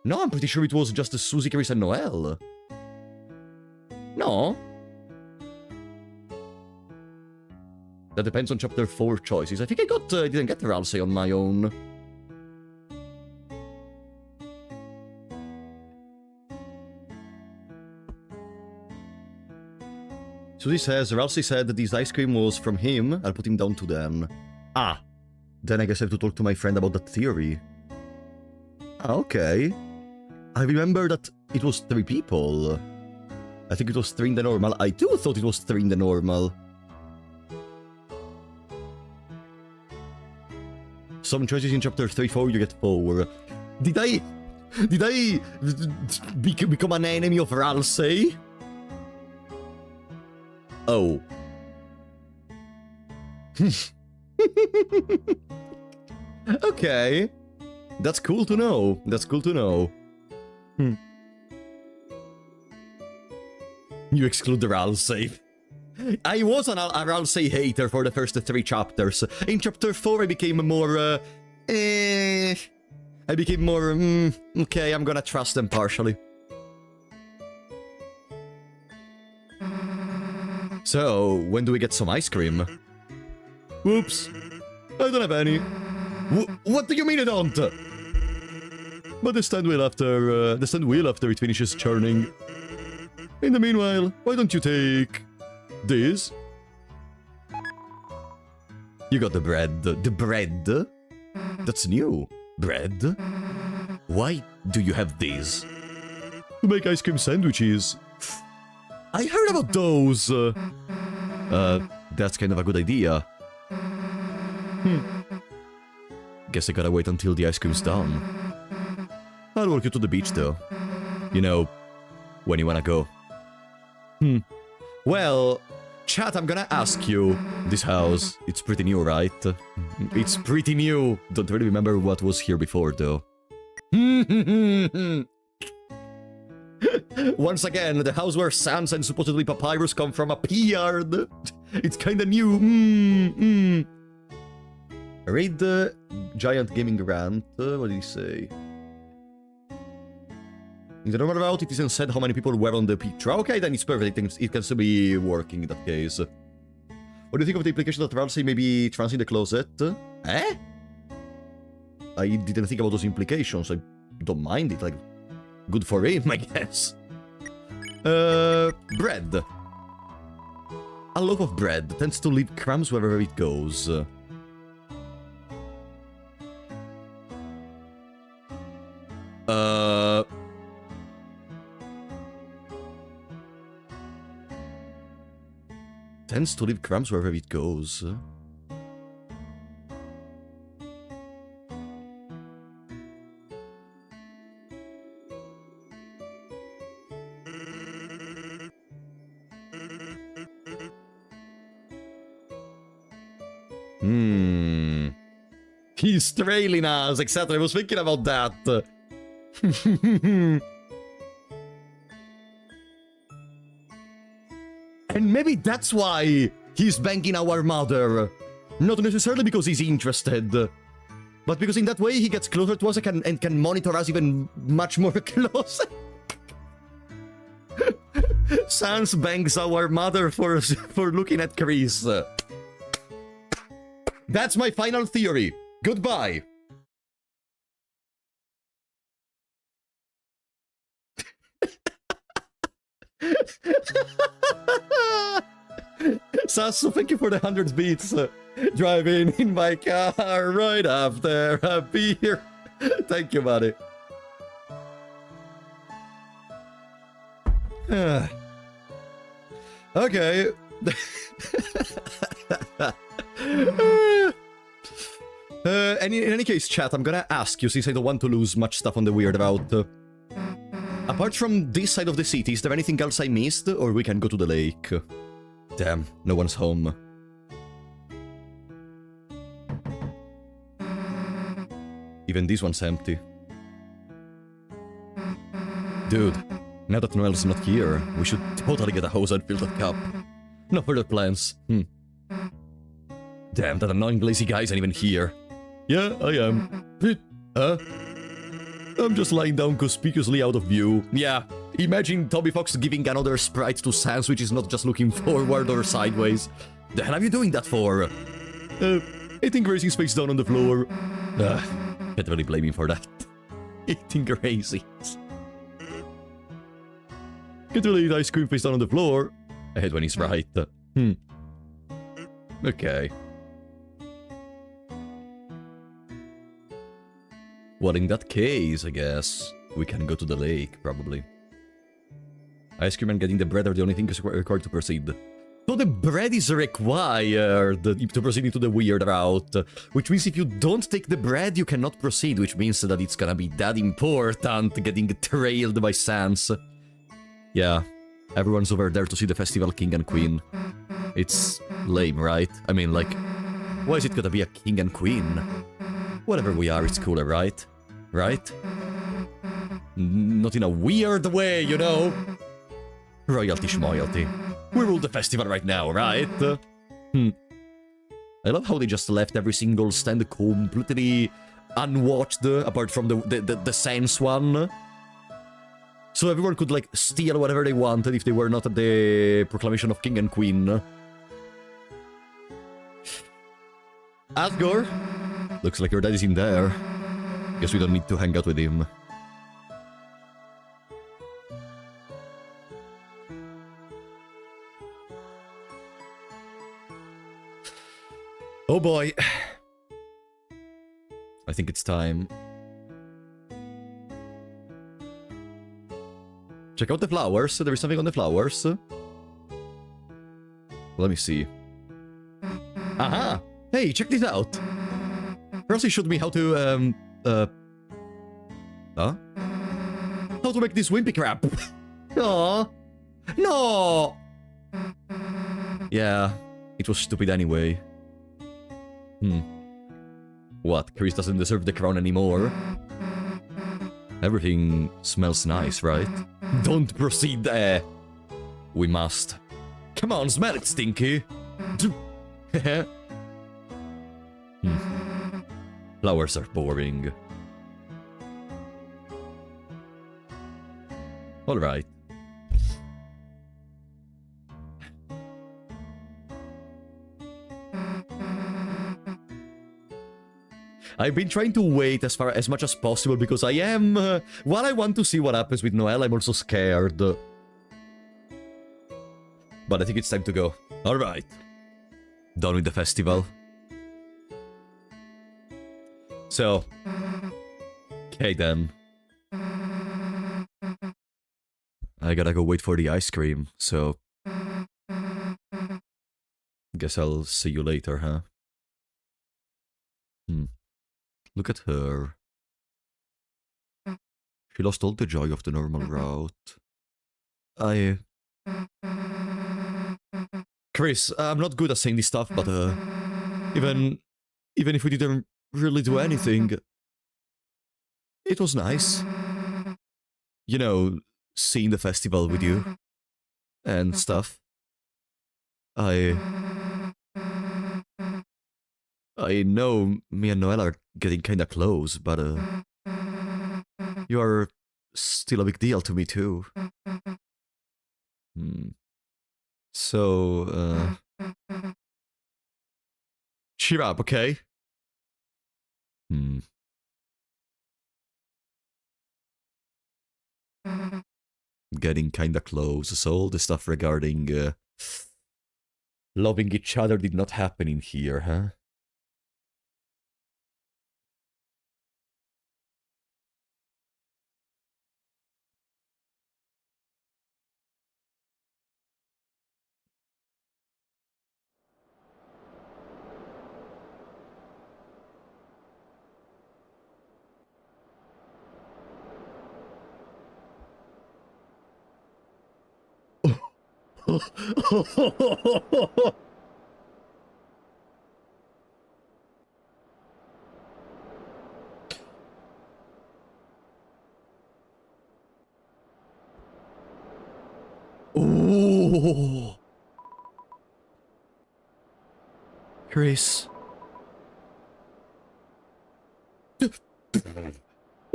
No, I'm pretty sure it was just Susie, Chris, and Noel. No? That depends on chapter 4 choices. I think I didn't get Ralsei on my own. Susie says, Ralsei said that this ice cream was from him. I'll put him down to then. Ah. Then I guess I have to talk to my friend about that theory. Ah, okay. I remember that it was 3 people. I think it was 3 in the normal. I too thought it was 3 in the normal. Some choices in chapter 3-4, you get 4. Did I become an enemy of Ralsei? Oh. Okay. That's cool to know. That's cool to know. You exclude the Ralsei. I was a Ralsei hater for the first 3 chapters. In chapter 4, I became more, I became more, okay, I'm gonna trust them partially. So, when do we get some ice cream? Whoops. I don't have any. What do you mean I don't? But the stand will after it finishes churning. In the meanwhile, why don't you take this? You got the bread. The bread? That's new. Bread? Why do you have these? To make ice cream sandwiches. I heard about those. That's kind of a good idea. Guess I gotta wait until the ice cream's done. I'll walk you to the beach though. You know, when you wanna go. Well, chat, I'm gonna ask you. This house, it's pretty new, right? It's pretty new. Don't really remember what was here before though. Once again, the house where Sans and supposedly Papyrus come from appeared. It's kinda new. Read the giant gaming rant. What did he say? In the normal route, it isn't said how many people were on the picture. Okay, then it's perfect. It can still be working in that case. What do you think of the implication that Ralsei may be trans in the closet? Eh? I didn't think about those implications. I don't mind it. Like, good for him, I guess. Bread. A loaf of bread tends to leave crumbs wherever it goes. Tends to leave crumbs wherever it goes. He's trailing us, exactly. I was thinking about that. And maybe that's why he's banking our mother. Not necessarily because he's interested, but because in that way he gets closer to us and can monitor us even much more close. Sans bangs our mother for looking at Chris. That's my final theory. Goodbye. Sasu, thank you for the 100 beats. Driving in my car right after a beer. Thank you, buddy. Okay, In any case, chat, I'm gonna ask you, since I don't want to lose much stuff on the weird about. Apart from this side of the city, is there anything else I missed? Or we can go to the lake? Damn, no one's home. Even this one's empty. Dude, now that Noel's not here, we should totally get a hose and fill that cup. No further plans. Damn, that annoying lazy guy isn't even here. Yeah, I am. Huh? I'm just lying down conspicuously out of view. Yeah, imagine Toby Fox giving another sprite to Sans, which is not just looking forward or sideways. The hell are you doing that for? Eating Gracie's face down on the floor. Can't really blame him for that. Eating Gracie's. Can't really eat ice cream face down on the floor. I hate when he's right. Okay. Well, in that case, I guess, we can go to the lake, probably. Ice cream and getting the bread are the only things required to proceed. So the bread is required to proceed into the weird route, which means if you don't take the bread, you cannot proceed, which means that it's gonna be that important getting trailed by Sans. Yeah, everyone's over there to see the festival king and queen. It's lame, right? I mean, like, why is it gonna be a king and queen? Whatever we are, it's cooler, right? Right? Not in a weird way, you know? Royalty schmoyalty. We rule the festival right now, right? I love how they just left every single stand completely unwatched, apart from the Sans one. So everyone could, like, steal whatever they wanted if they were not at the proclamation of king and queen. Asgore? Looks like your dad is in there. Guess we don't need to hang out with him. Oh boy. I think it's time. Check out the flowers. There is something on the flowers. Let me see. Aha! Hey, check this out! Percy showed me how to, Huh? How to make this wimpy crap. Aww. No! Yeah, it was stupid anyway. What, Chris doesn't deserve the crown anymore? Everything smells nice, right? Don't proceed there! We must. Come on, smell it, Stinky! Flowers are boring. Alright. I've been trying to wait as much as possible because I am... while I want to see what happens with Noelle, I'm also scared. But I think it's time to go. Alright. Done with the festival. So... okay then. I gotta go wait for the ice cream, so... guess I'll see you later, huh? Look at her. She lost all the joy of the normal route. Chris, I'm not good at saying this stuff, but even if we didn't really do anything, it was nice. You know, seeing the festival with you and stuff. I know me and Noelle are getting kinda close, but you are still a big deal to me too. So, cheer up, okay? Getting kinda close, so all the stuff regarding loving each other did not happen in here, huh? Oh, Chris. A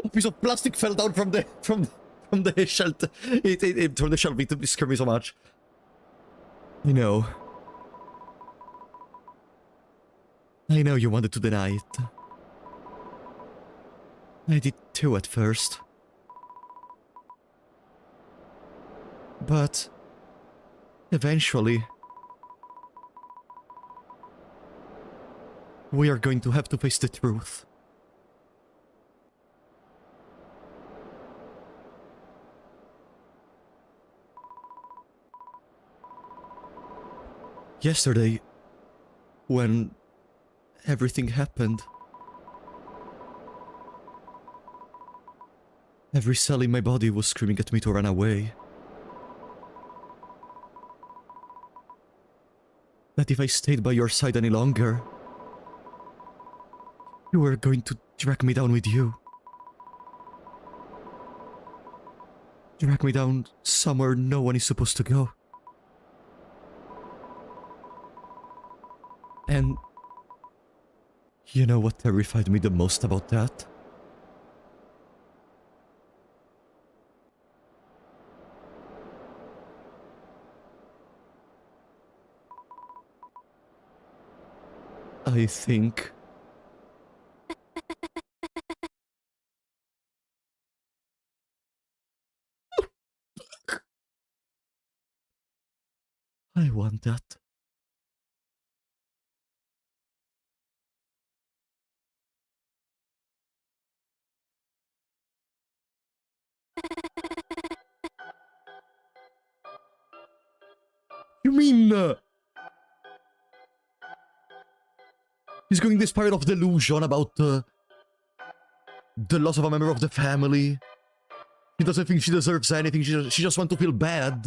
piece of plastic fell down from the shelf. From the shelf. It scared me so much. I know you wanted to deny it. I did too at first. But eventually, we are going to have to face the truth. Yesterday, when everything happened, every cell in my body was screaming at me to run away. That if I stayed by your side any longer, you were going to drag me down with you. Drag me down somewhere no one is supposed to go. And you know what terrified me the most about that? I think I want that. You mean, he's going this spiral of delusion about, the loss of a member of the family. She doesn't think she deserves anything, she just wants to feel bad.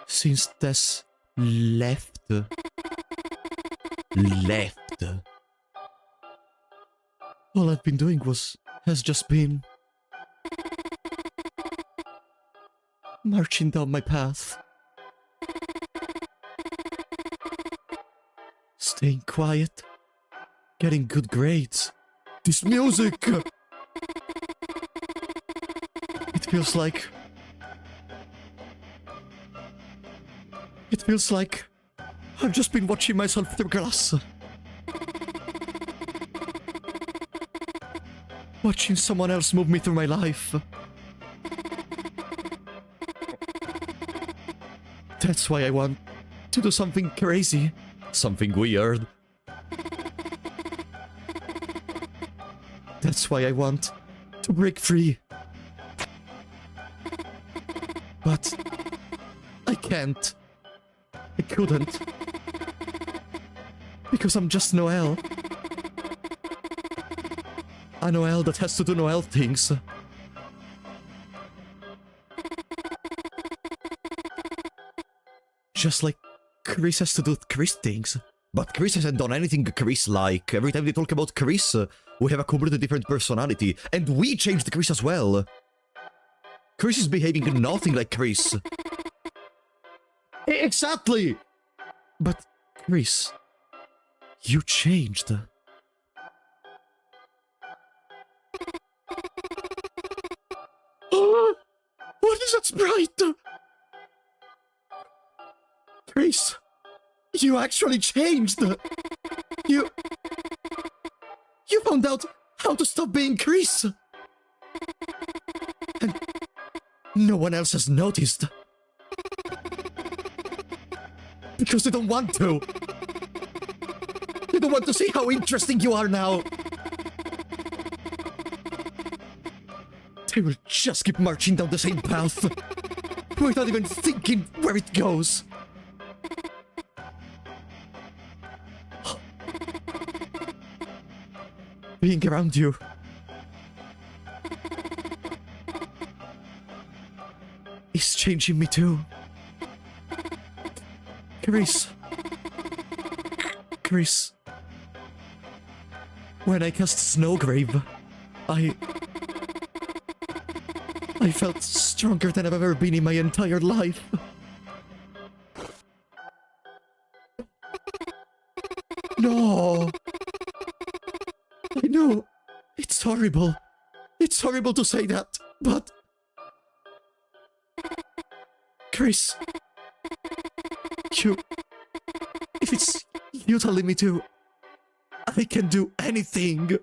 Since Tess left. All I've been doing has just been marching down my path. Staying quiet. Getting good grades. This music! It feels like I've just been watching myself through glass. Watching someone else move me through my life. That's why I want to do something crazy. Something weird. That's why I want to break free. But I can't. I couldn't. Because I'm just Noelle. A Noelle that has to do Noelle things. Just like Chris has to do Chris things. But Chris hasn't done anything Chris-like. Every time they talk about Chris, we have a completely different personality. And we changed Chris as well. Chris is behaving nothing like Chris. Exactly! But, Chris, you changed. What is that sprite? Chris, you actually changed. You found out how to stop being Chris. And no one else has noticed. Because they don't want to. They don't want to see how interesting you are now. They will just keep marching down the same path. Without even thinking where it goes. Being around you is changing me too. Chris. Chris. When I cast Snowgrave, I felt stronger than I've ever been in my entire life. No! I know, it's horrible. It's horrible to say that, but... Chris... If it's you telling me to... I can do anything.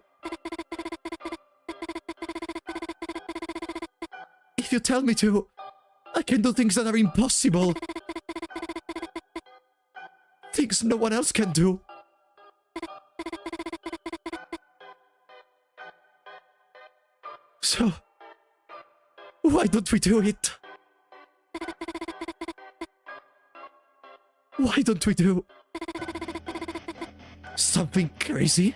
If you tell me to, I can do things that are impossible. Things no one else can do. So, why don't we do it? Why don't we do something crazy?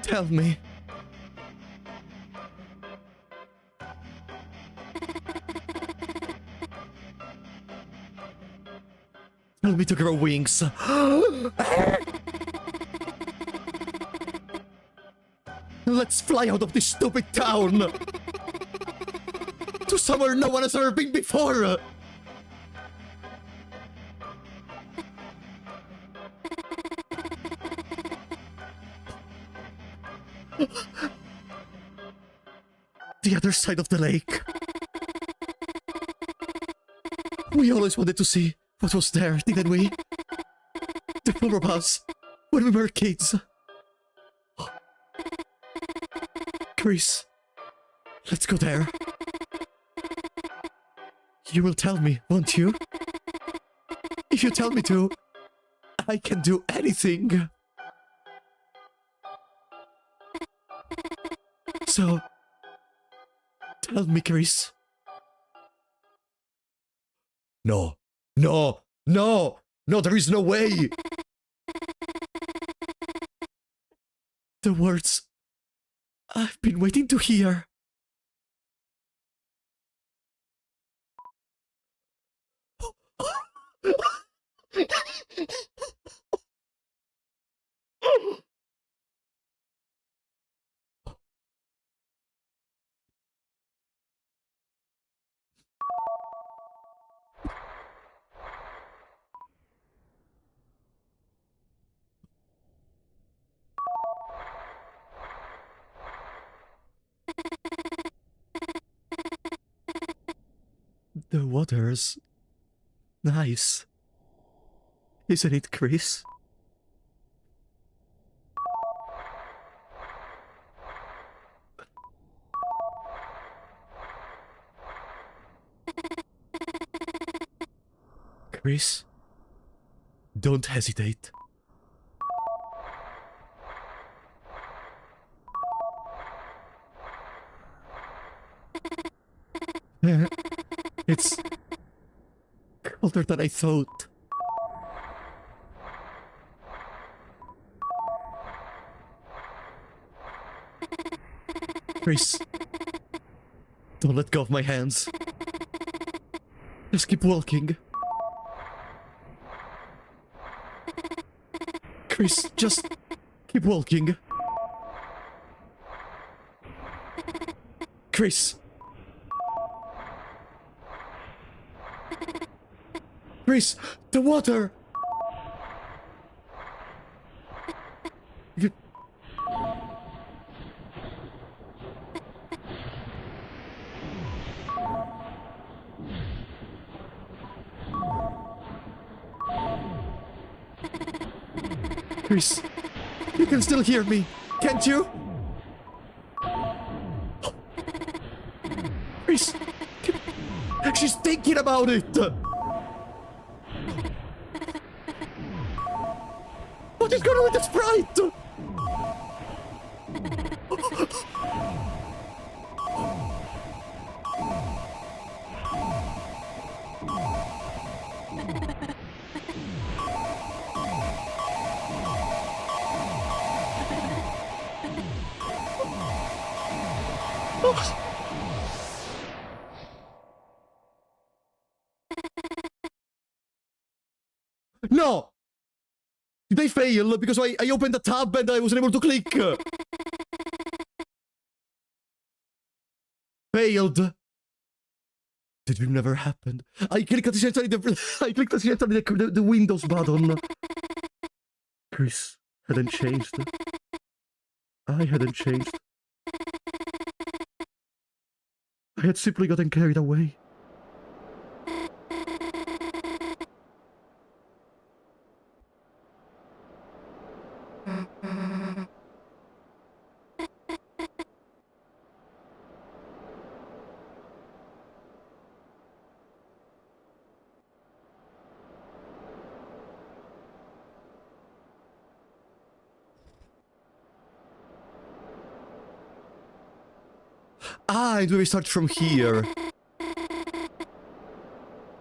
Tell me. Tell me to grow wings. Let's fly out of this stupid town! To somewhere no one has ever been before! The other side of the lake. We always wanted to see what was there, didn't we? The four of us, when we were kids. Chris, let's go there. You will tell me, won't you? If you tell me to, I can do anything. So, tell me, Chris. No, no, no, no, there is no way. The words I've been waiting to hear. The water's nice. Isn't it, Chris? Chris, don't hesitate. It's colder than I thought. Chris, don't let go of my hands. Just keep walking. Chris, just keep walking. Chris. Chris, the water! Chris, you can still hear me, can't you? Chris, she's thinking about it! What is going on with the sprite? No! Did I fail? Because I opened the tab and I wasn't able to click. Failed. The dream never happened. I clicked essentially the Windows button. Chris hadn't changed. I hadn't changed. I had simply gotten carried away. Ah, and we start from here.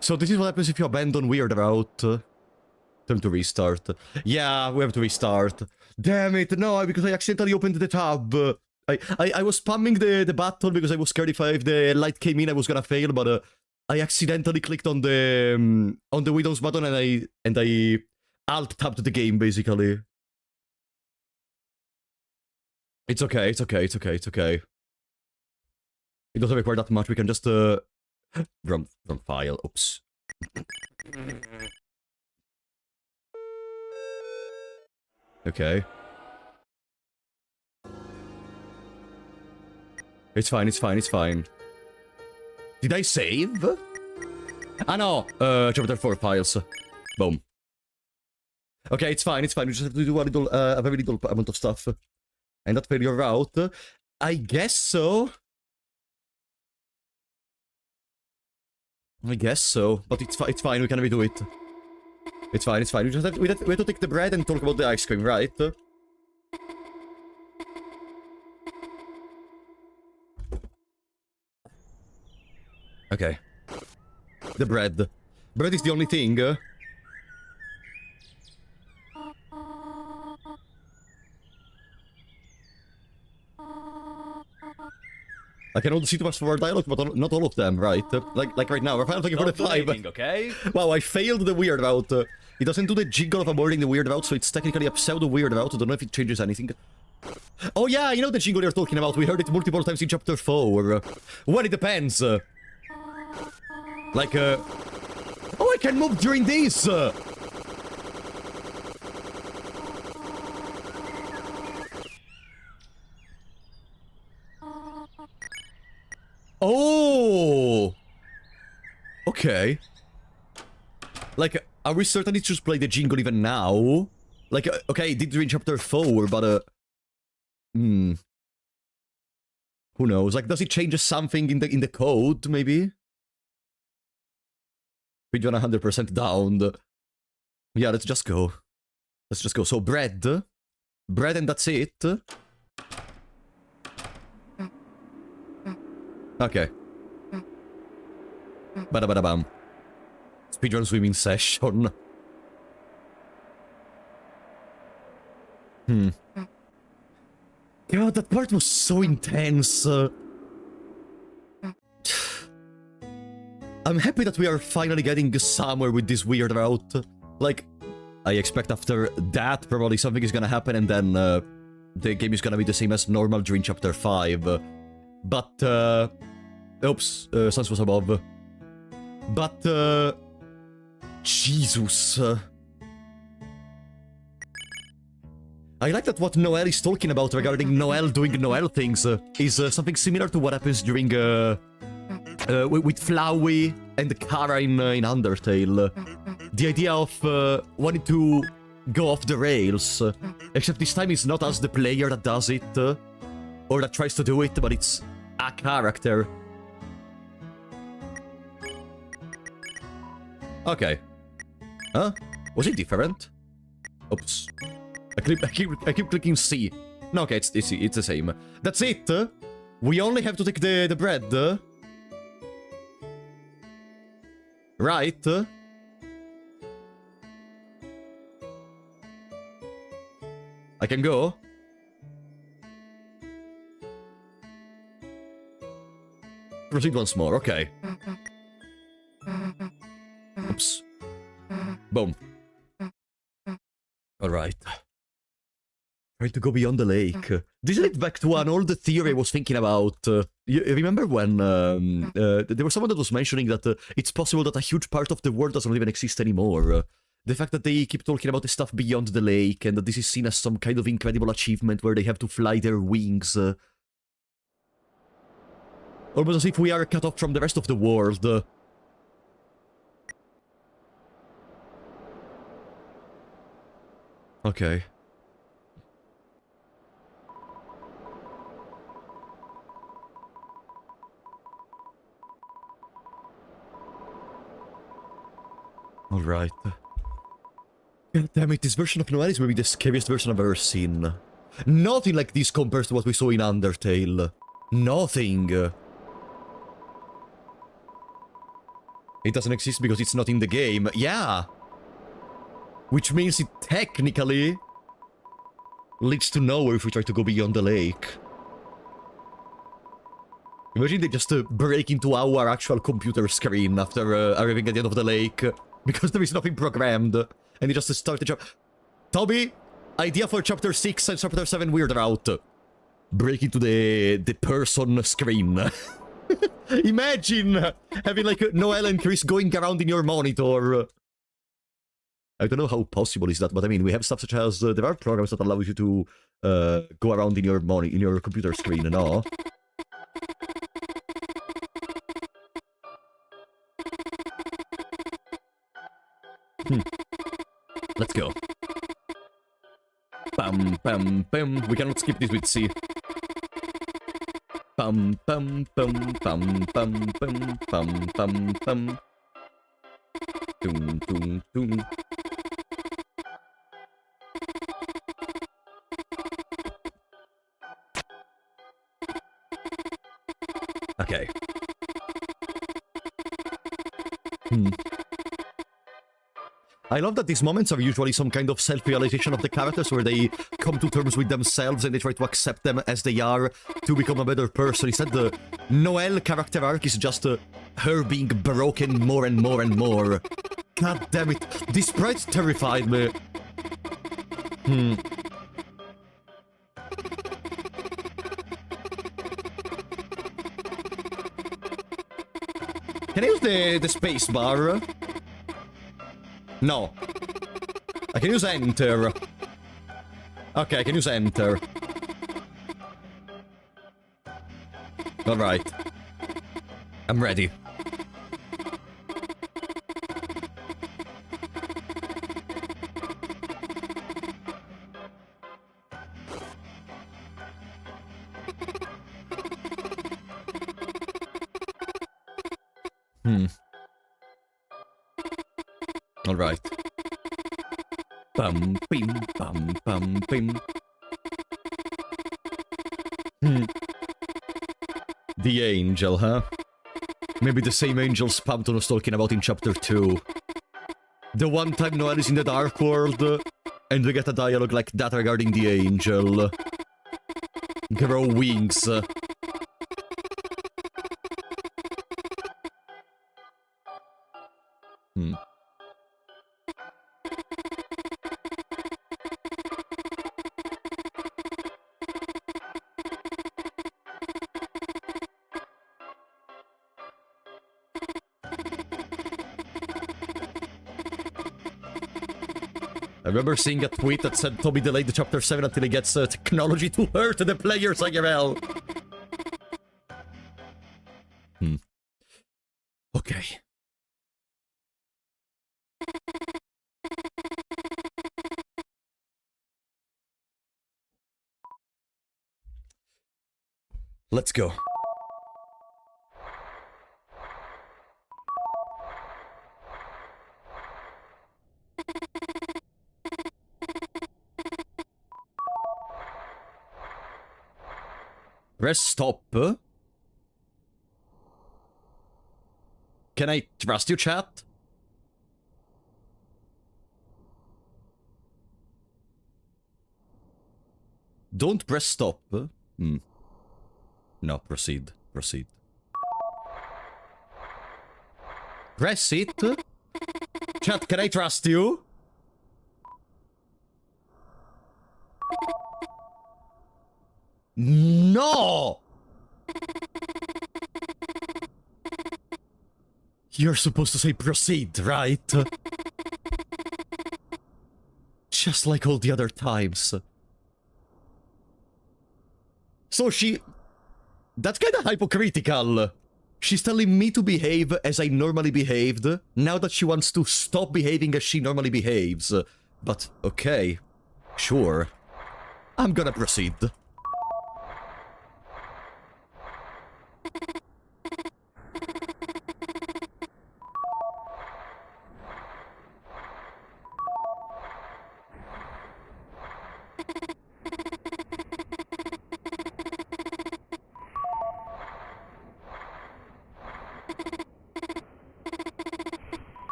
So this is what happens if you abandon weird route. Time to restart. Yeah, we have to restart. Damn it, no, because I accidentally opened the tab. I was spamming the button because I was scared if the light came in I was gonna fail, but I accidentally clicked on the Windows button and I alt-tabbed the game, basically. It's okay, it's okay, it's okay, it's okay. It doesn't require that much, we can just, run file, oops. Okay. It's fine, it's fine, it's fine. Did I save? Ah no, chapter 4 files. Boom. Okay, it's fine, we just have to do a very little amount of stuff. And not failure route. I guess so. I guess so, but it's fine, we can redo it. It's fine, it's fine. We just have, we have to take the bread and talk about the ice cream, right? Okay. The bread. Bread is the only thing. I can only see too much for our dialogue, but not all of them, right? Like right now, we're finally looking for the 5.
Okay?
Wow, I failed the weird route. It doesn't do the jingle of avoiding the weird route, so it's technically a pseudo weird route. I don't know if it changes anything. Oh yeah, you know the jingle you're talking about. We heard it multiple times in chapter 4. Well, it depends. Like, oh, I can move during this! Oh! Okay. Like, are we certain to just play the jingle even now? Like, okay, it did during chapter 4, but, Who knows? Like, does it change something in the code, maybe? We're 100% down. Yeah, let's just go. Let's just go. So, bread. Bread and that's it. Okay. Bada bada bam. Speedrun swimming session. God, that part was so intense. I'm happy that we are finally getting somewhere with this weird route. Like, I expect after that probably something is gonna happen and then the game is gonna be the same as normal during chapter 5. But, oops, Sans was above. But, Jesus. I like that what Noel is talking about regarding Noel doing Noel things is something similar to what happens during, with Flowey and Kara in Undertale. The idea of wanting to go off the rails, except this time it's not us the player that does it, or that tries to do it, but it's a character. Okay. Huh? Was it different? Oops. I keep clicking C. No, okay, it's the same. That's it. We only have to take the bread. Right. I can go. Proceed once more, okay. Oops. Boom. Alright. Trying to go beyond the lake. This leads back to an old theory I was thinking about. You remember when there was someone that was mentioning that it's possible that a huge part of the world doesn't even exist anymore. The fact that they keep talking about the stuff beyond the lake and that this is seen as some kind of incredible achievement where they have to fly their wings. Almost as if we are cut off from the rest of the world. Okay. Alright. God damn it, this version of Noel is maybe the scariest version I've ever seen. Nothing like this compares to what we saw in Undertale. Nothing. It doesn't exist because it's not in the game. Yeah! Which means it technically leads to nowhere if we try to go beyond the lake. Imagine they just break into our actual computer screen after arriving at the end of the lake. Because there is nothing programmed. And they just start the job. Toby, idea for chapter 6 and chapter 7 weird route. Break into the person screen. Imagine having like Noel and Chris going around in your monitor. I don't know how possible is that, but I mean, we have stuff such as there are programs that allow you to go around in your computer screen, no? Let's go. Bam, bam, bam. We cannot skip this with C. Bam, bam, bam, bam, bam, bam, bam, bam, bam. Doom, doom, doom. Okay. I love that these moments are usually some kind of self-realization of the characters where they come to terms with themselves and they try to accept them as they are to become a better person. Instead, the Noelle character arc is just her being broken more and more and more. God damn it. This sprite terrified me. Can I use the space bar? No. I can use enter. Okay, I can use enter. Alright. I'm ready. Alright. Bum, bim, bum, bum, bim. The angel, huh? Maybe the same angel Spamton was talking about in chapter 2. The one time Noelle is in the Dark World, and we get a dialogue like that regarding the angel. Grow wings. I remember seeing a tweet that said Toby delayed the chapter 7 until he gets technology to hurt the players IRL. Okay. Let's go. Press stop. Can I trust you, chat? Don't press stop. No, proceed. Proceed. Press it. Chat, can I trust you? No! You're supposed to say proceed, right? Just like all the other times. So that's kinda hypocritical. She's telling me to behave as I normally behaved, now that she wants to stop behaving as she normally behaves. But, okay. Sure. I'm gonna proceed.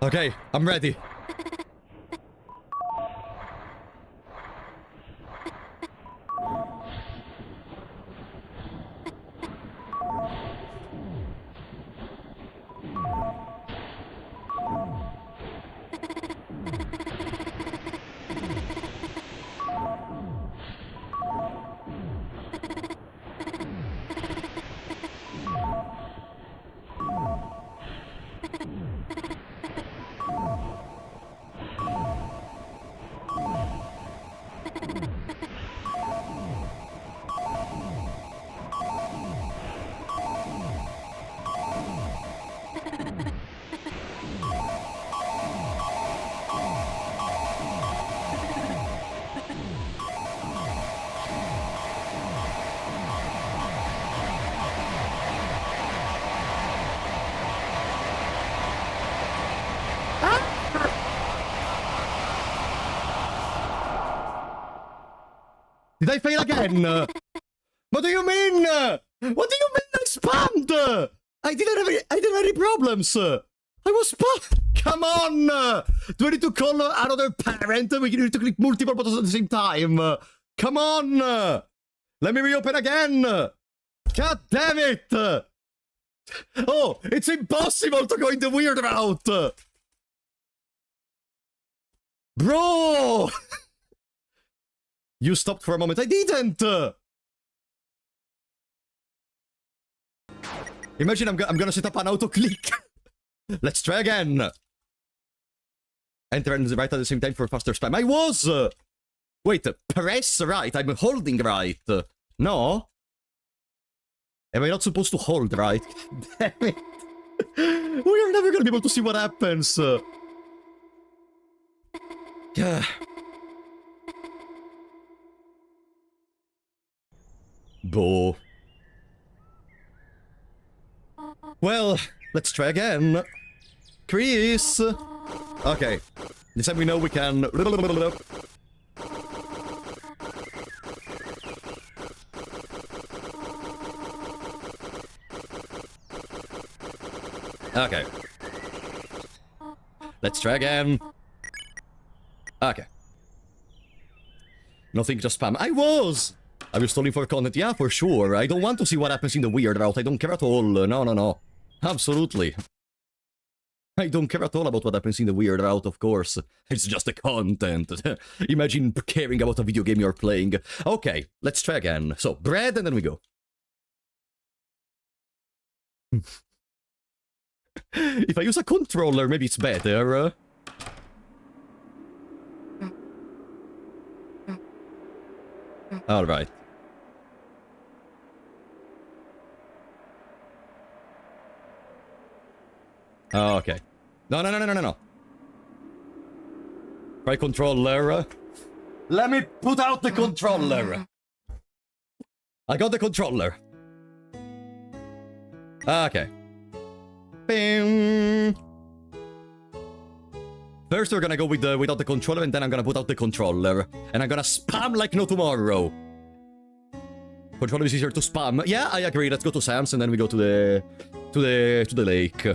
Okay, I'm ready. Did I fail again? What do you mean? What do you mean I spammed? I didn't have any problems. I was spammed. Come on. Do I need to call another parent? We need to click multiple buttons at the same time. Come on. Let me reopen again. God damn it. Oh, it's impossible to go in the weird route. Bro. You stopped for a moment. I didn't! Imagine I'm gonna set up an auto-click. Let's try again. Enter and right at the same time for faster spam. I was! Wait, press right. I'm holding right. No? Am I not supposed to hold right? Damn it. We are never gonna be able to see what happens. Yeah. Boo. Well, let's try again. Chris! Okay. This time we know we can... Okay. Let's try again. Okay. Nothing, just spam. I was stalling for content, yeah, for sure. I don't want to see what happens in the weird route. I don't care at all. No. Absolutely. I don't care at all about what happens in the weird route, of course. It's just the content. Imagine caring about a video game you're playing. Okay, let's try again. So, bread, and then we go. If I use a controller, maybe it's better. Alright. Okay. No. Try controller. Let me put out the controller. I got the controller. Okay. Bing. First we're gonna go with without the controller, and then I'm gonna put out the controller. And I'm gonna spam like no tomorrow. Controller is easier to spam. Yeah, I agree. Let's go to Sam's and then we go to the lake.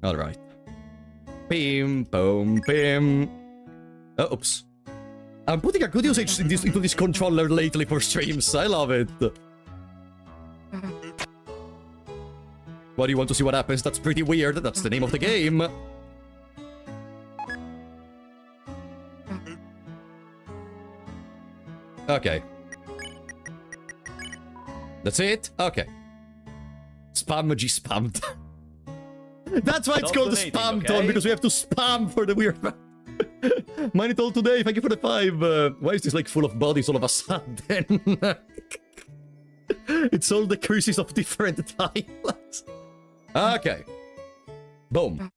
Alright. Bim, boom, bim. Oops. I'm putting a good usage into this controller lately for streams. I love it. Why do you want to see what happens? That's pretty weird. That's the name of the game. Okay. That's it? Okay. Spam-G spammed. That's why it's called the spam tone, because we have to spam for the weird... Mine it all today, thank you for the 5. Why is this like full of bodies all of a sudden? It's all the curses of different timelines. Okay. Boom.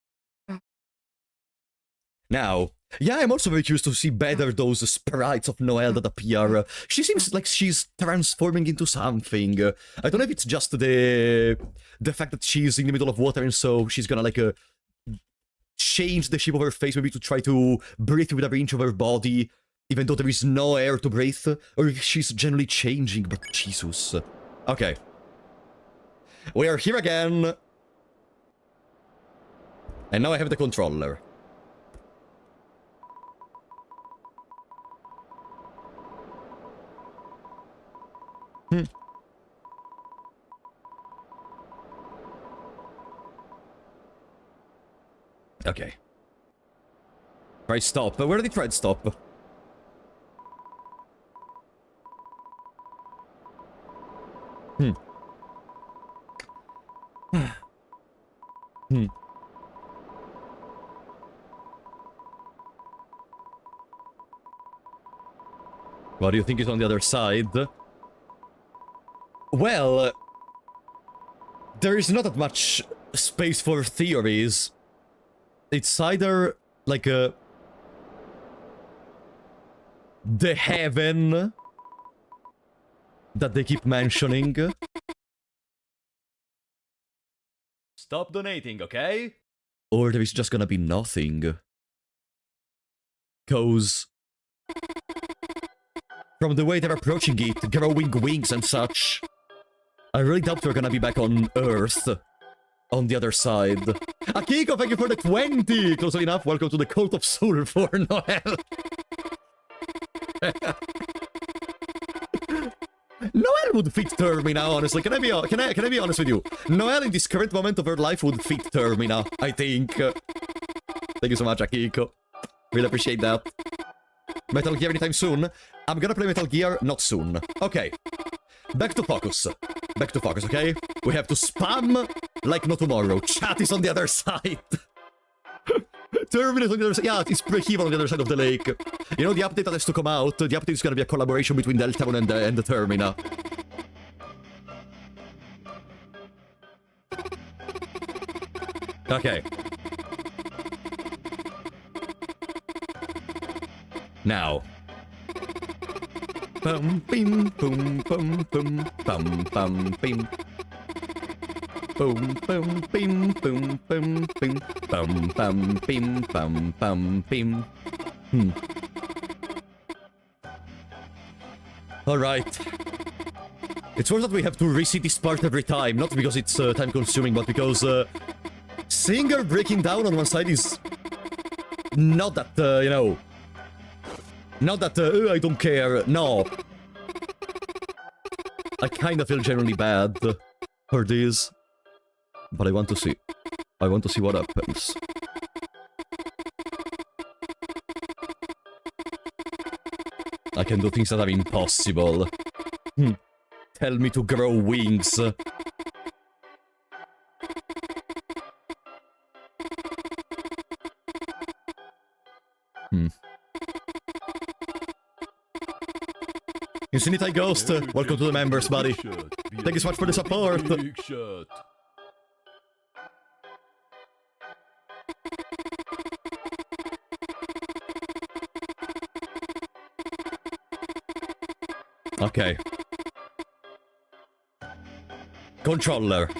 Now, yeah, I'm also very curious to see better those sprites of Noelle that appear. She seems like she's transforming into something. I don't know if it's just the fact that she's in the middle of water and so she's gonna like change the shape of her face, maybe to try to breathe with every inch of her body, even though there is no air to breathe, or if she's generally changing, but Jesus. Okay. We are here again. And now I have the controller. Okay. Try stop. Where did he try to stop? What do you think is on the other side? Well, there is not that much space for theories. It's either like the heaven that they keep mentioning.
Stop donating, okay?
Or there is just gonna be nothing. 'Cause from the way they're approaching it, growing wings and such, I really doubt we're gonna be back on Earth. On the other side. Akiko, thank you for the 20! Close enough, welcome to the Cult of Soul for Noelle. Noelle would fit Termina, honestly. Can I be honest with you? Noelle in this current moment of her life would fit Termina, I think. Thank you so much, Akiko. Really appreciate that. Metal Gear anytime soon? I'm gonna play Metal Gear not soon. Okay. Back to focus. Back to focus, okay? We have to spam like no tomorrow. Chat is on the other side. Terminus on the other side. Yeah, it's Preheave on the other side of the lake. You know, the update that has to come out, the update is gonna be a collaboration between Deltarune and the Termina. Okay. Now. Bum bim boom bum bum bum bum bim. Boom boom bim boom boom bim bum bum bim bum bum bim. Alright. It's worth that we have to reset this part every time, not because it's time consuming, but because seeing her breaking down on one side is not that, you know, not that, I don't care, no. I kind of feel generally bad for this. But I want to see. I want to see what happens. I can do things that are impossible. Tell me to grow wings. Infinity Ghost, welcome to the members, buddy. Thank you so much for the support. Okay. Controller.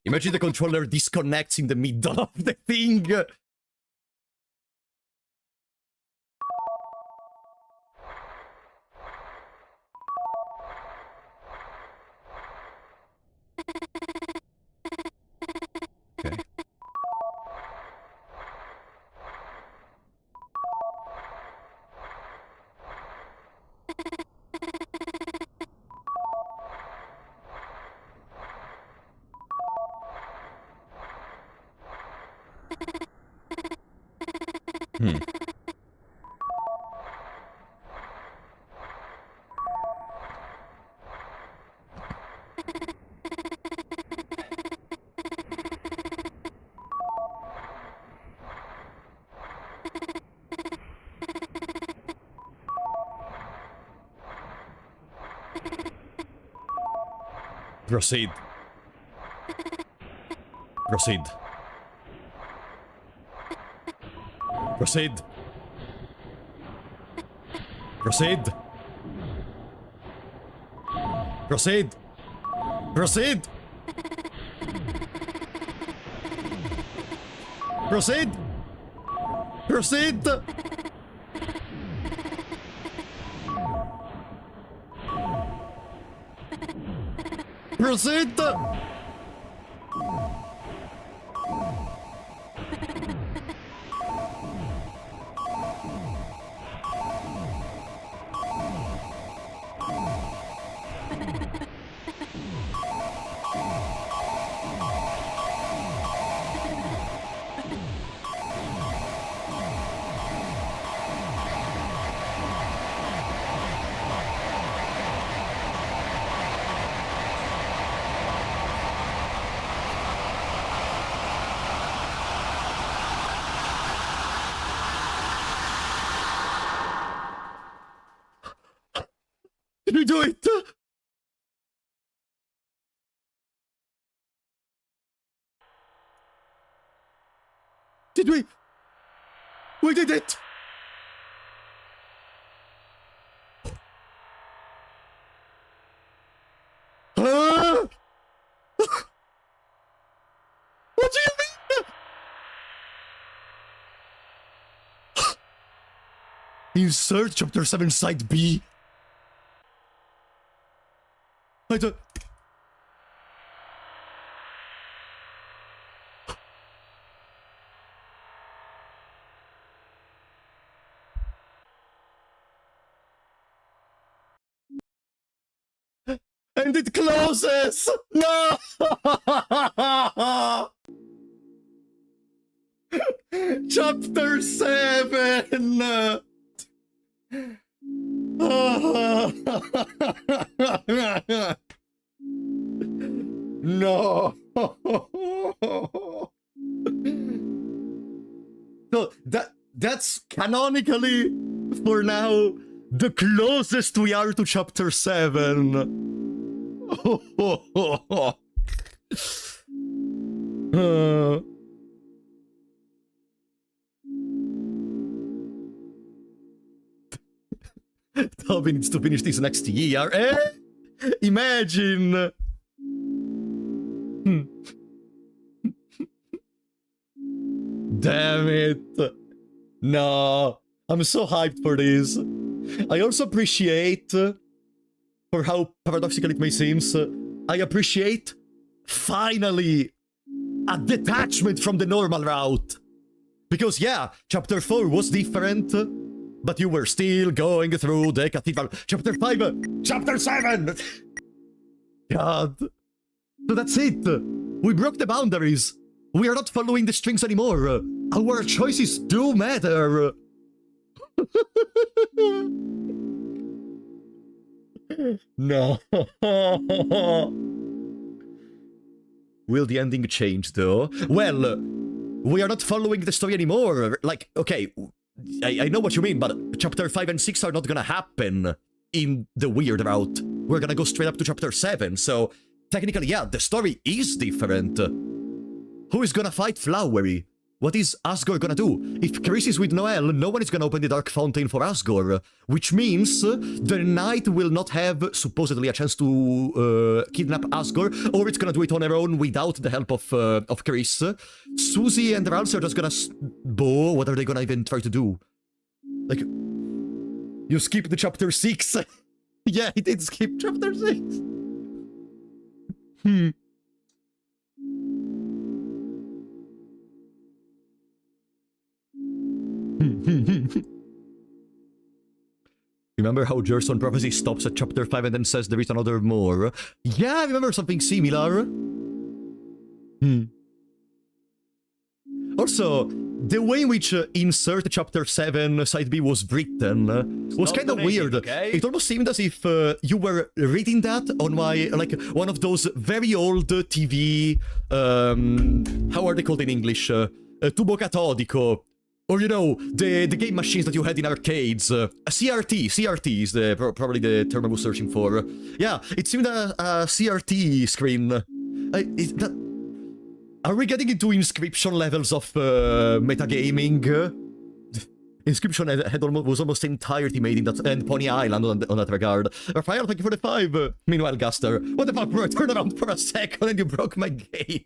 Imagine the controller disconnects in the middle of the thing. Proceed. Proceed. Proceed. Proceed. Proceed. Proceed. Proceed. Proceed. Proceed. Did we do it? Did we? We did it! Huh? What do you mean? Insert Chapter 7 Side B. I don't... And it closes! No! Chapter 7! No! So that's canonically, for now, the closest we are to Chapter 7. Toby needs to finish this next year, eh? Imagine! Damn it! No, I'm so hyped for this. I also appreciate, for how paradoxical it may seem, I appreciate, finally, a detachment from the normal route. Because yeah, Chapter 4 was different, but you were still going through the cathedral. Chapter 5, Chapter 7! God. So that's it. We broke the boundaries. We are not following the strings anymore. Our choices do matter. No. Will the ending change, though? Well, we are not following the story anymore. Like, okay, I know what you mean, but Chapter 5 and 6 are not gonna happen in the weird route. We're gonna go straight up to Chapter 7, so technically, yeah, the story is different. Who is gonna fight Flowery? What is Asgore gonna do? If Chris is with Noelle, no one is gonna open the Dark Fountain for Asgore, which means the Knight will not have, supposedly, a chance to kidnap Asgore, or it's gonna do it on her own without the help of Chris. Susie and Ralph are just gonna... what are they gonna even try to do? Like, you skipped the Chapter 6. Yeah, he did skip Chapter 6. Remember how Gerson Prophecy stops at Chapter 5 and then says there is another more? Yeah, I remember something similar. Also, the way in which insert chapter 7 side B was written was
Stop
kind of
donating,
weird.
okay?
It almost seemed as if you were reading that on my, like, one of those very old TV, how are they called in English? Tubo catodico. Or, you know, the game machines that you had in arcades. A CRT is probably the term I was searching for. Yeah, it seemed a CRT screen. Are we getting into Inscription levels of metagaming? Inscription was almost entirety made in that, and Pony Island on that regard. Raphael, thank you for the 5. Meanwhile, Gaster, what the fuck, bro? Turn around for a second and you broke my game.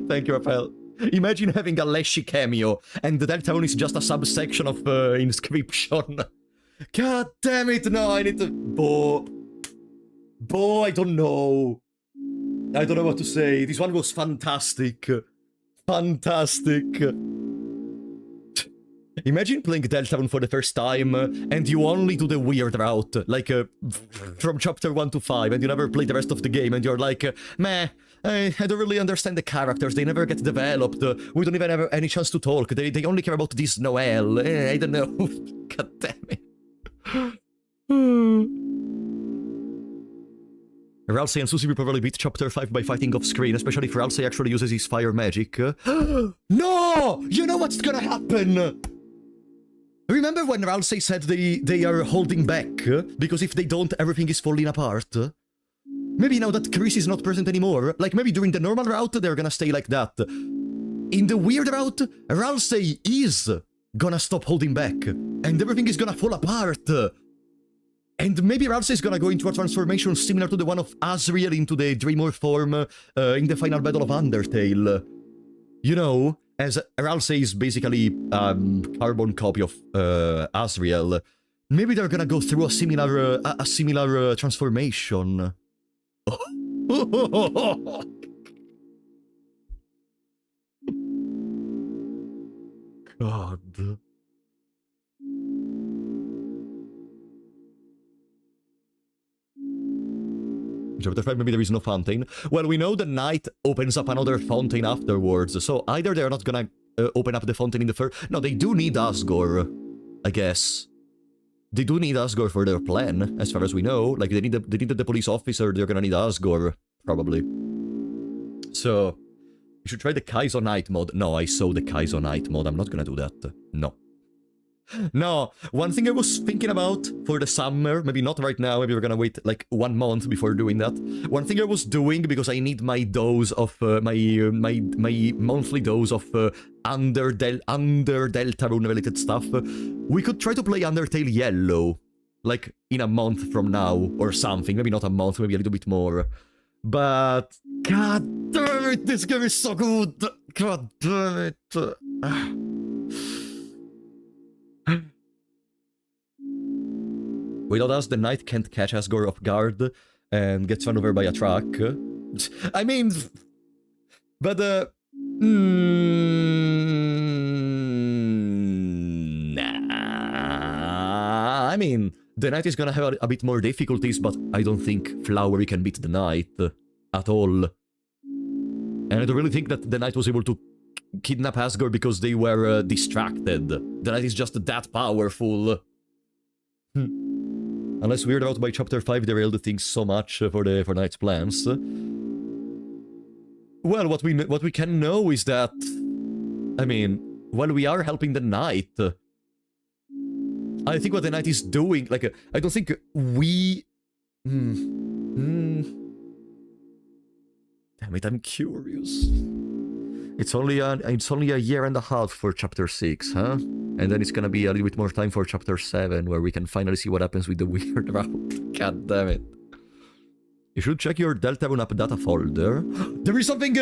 Thank you, Raphael. Imagine having a Leshy cameo, and the Deltarune is just a subsection of Inscription. God damn it, no, I need to... Bo, I don't know. I don't know what to say. This one was fantastic. Fantastic. Imagine playing Deltarune for the first time, and you only do the weird route, like, from chapter 1 to 5, and you never play the rest of the game, and you're like, meh, I don't really understand the characters, they never get developed, we don't even have any chance to talk, they only care about this Noel, I don't know. God damn it. Ralsei and Susie will probably beat chapter 5 by fighting off screen, especially if Ralsei actually uses his fire magic. No! You know what's gonna happen! Remember when Ralsei said they are holding back? Because if they don't, everything is falling apart? Maybe now that Chris is not present anymore, like maybe during the normal route, they're gonna stay like that. In the weird route, Ralsei is gonna stop holding back, and everything is gonna fall apart. And maybe Ralsei is gonna go into a transformation similar to the one of Asriel into the Dreamer form in the final battle of Undertale. You know, as Ralsei is basically a carbon copy of Asriel, maybe they're gonna go through a similar transformation. God. Chapter 5, maybe there is no fountain. Well, we know the night opens up another fountain afterwards, so either they're not gonna open up the fountain in the first... No, they do need Asgore, I guess. They do need Asgore for their plan, as far as we know. Like, they need the police officer, they're gonna need Asgore, probably. So, you should try the Kaizo Night mod. No, I saw the Kaizo Night mod, I'm not gonna do that. No. No, one thing I was thinking about for the summer, maybe not right now, maybe we're gonna wait like 1 month before doing that. One thing I was doing, because I need my dose of, my monthly dose of under Deltarune related stuff, we could try to play Undertale Yellow, like in a month from now or something, maybe not a month, maybe a little bit more. But, god damn it, this game is so good! God damn it! Without us, the knight can't catch Asgore off guard and gets run over by a truck. I mean... But, nah... I mean, the knight is gonna have a bit more difficulties, but I don't think Flowery can beat the knight at all. And I don't really think that the knight was able to kidnap Asgore because they were distracted. The knight is just that powerful. Unless Weird Out by Chapter 5 derailed things so much for Knight's plans. Well, what we can know is that... I mean, while we are helping the Knight... I think what the Knight is doing... Like, I don't think we... Damn it, I'm curious. It's only a year and a half for Chapter 6, huh? And then it's gonna be a little bit more time for Chapter 7, where we can finally see what happens with the weird route. God damn it. You should check your Deltarune app data folder. There is something,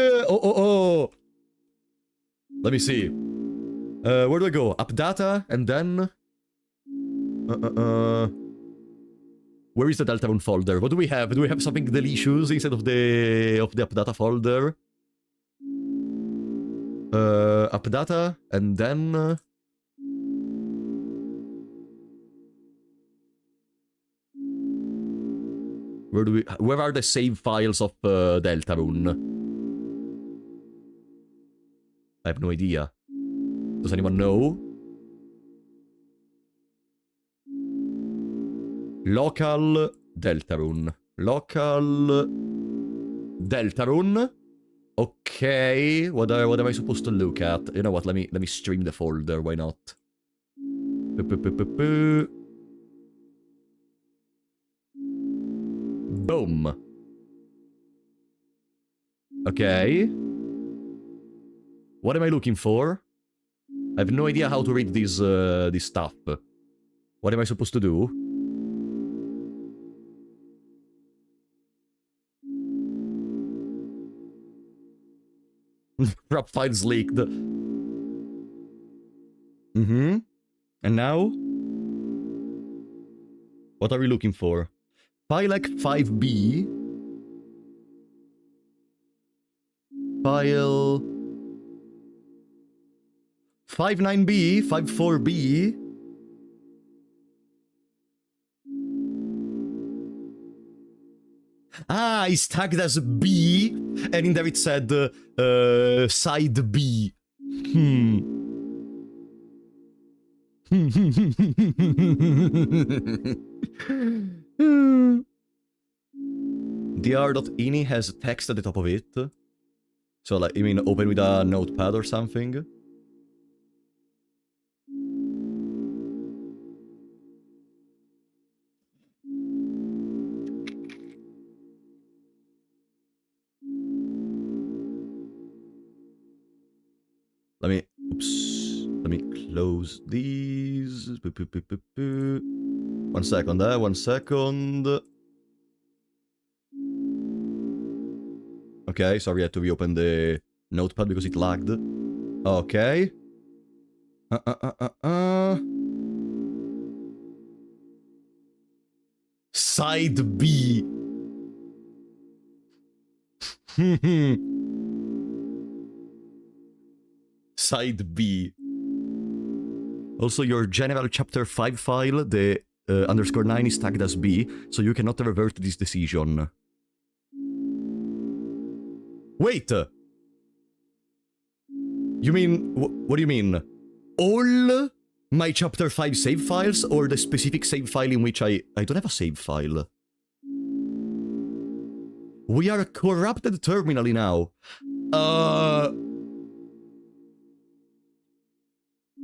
Let me see. Where do I go? App data, and then... Where is the Deltarune folder? What do we have? Do we have something delicious instead of the app data folder? App data, and then... Where are the save files of Deltarune? I have no idea. Does anyone know? Local Deltarune. Local Deltarune. Okay, what am I supposed to look at? You know what? Let me stream the folder. Why not? Boom. Okay. What am I looking for? I have no idea how to read this stuff. What am I supposed to do? Rap files leaked. Mm-hmm. And now? What are we looking for? File 5B. File 59B, 54B. Ah, it's tagged as B, and in there it said side B. dr.ini has text at the top of it. So, like, you mean open with a notepad or something? Let me close these. 1 second, 1 second. Okay, sorry, I had to reopen the notepad because it lagged. Okay. Side B. Side B. Also, your general chapter 5 file, the _9 is tagged as B, so you cannot revert this decision. Wait! You mean... what do you mean? All my chapter 5 save files, or the specific save file in which I don't have a save file? We are corrupted terminally now.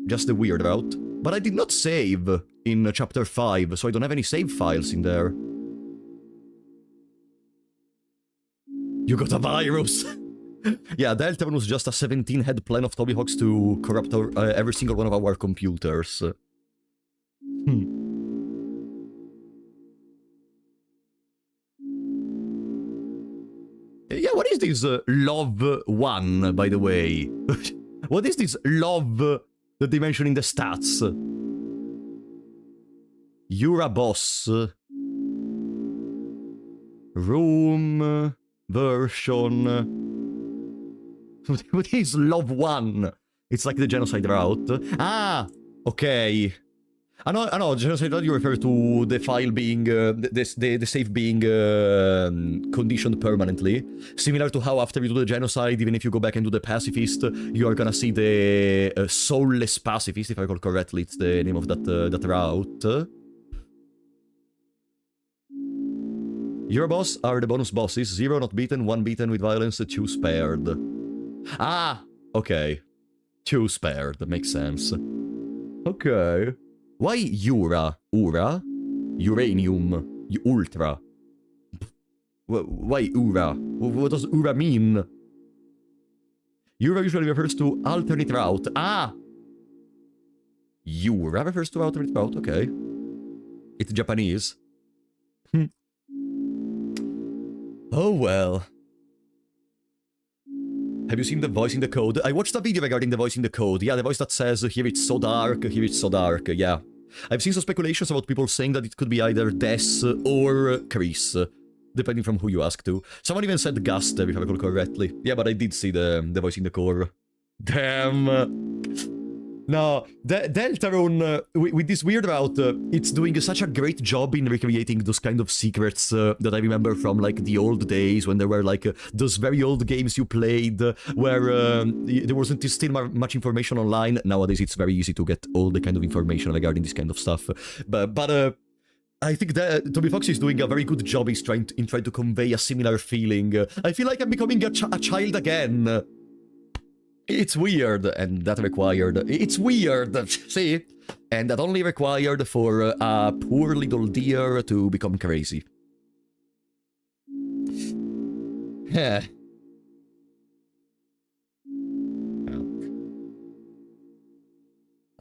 Just the weird route. But I did not save in chapter 5, so I don't have any save files in there. You got a virus! Yeah, Deltarune was just a 17-head plan of Tobyhawks to corrupt every single one of our computers. Yeah, what is this love 1, by the way? What is this love that they mention in the stats? Yura boss. Room. Version. What is love 1? It's like the genocide route. Ah! Okay. I know, genocide route you refer to the file being, the save being conditioned permanently. Similar to how after you do the genocide, even if you go back and do the pacifist, you are gonna see the soulless pacifist, if I recall correctly, it's the name of that route. Your boss are the bonus bosses. 0 not beaten, 1 beaten with violence, 2 spared. Ah! Okay. 2 spared, that makes sense. Okay. Why Ura? Ura? Uranium? Ultra? Why Ura? What does Ura mean? Ura usually refers to alternate route. Ah! Ura refers to alternate route, okay. It's Japanese. Oh well. Have you seen the voice in the code? I watched a video regarding the voice in the code. Yeah, the voice that says, here it's so dark, here it's so dark, yeah. I've seen some speculations about people saying that it could be either Des or Chris, depending from who you ask to. Someone even said Guster, if I recall correctly. Yeah, but I did see the voice in the core. Damn. No, Deltarune, with this weird about, it's doing such a great job in recreating those kind of secrets that I remember from, like, the old days when there were, like, those very old games you played where there wasn't still much information online. Nowadays, it's very easy to get all the kind of information regarding this kind of stuff. But I think that Toby Fox is doing a very good job in trying to convey a similar feeling. I feel like I'm becoming a child again. It's weird, and that required... It's weird, see? And that only required for a poor little deer to become crazy. Heh.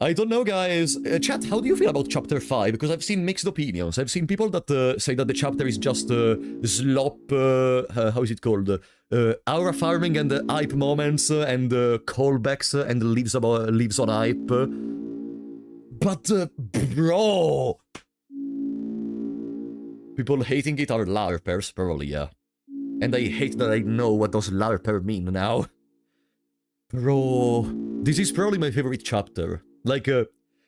I don't know, guys. Chat, how do you feel about Chapter 5? Because I've seen mixed opinions. I've seen people that say that the chapter is just slop... how is it called? Aura farming and hype moments and callbacks and lives on hype. But, bro... People hating it are LARPers, probably, yeah. And I hate that I know what does LARPer mean now. Bro... This is probably my favorite chapter. Like,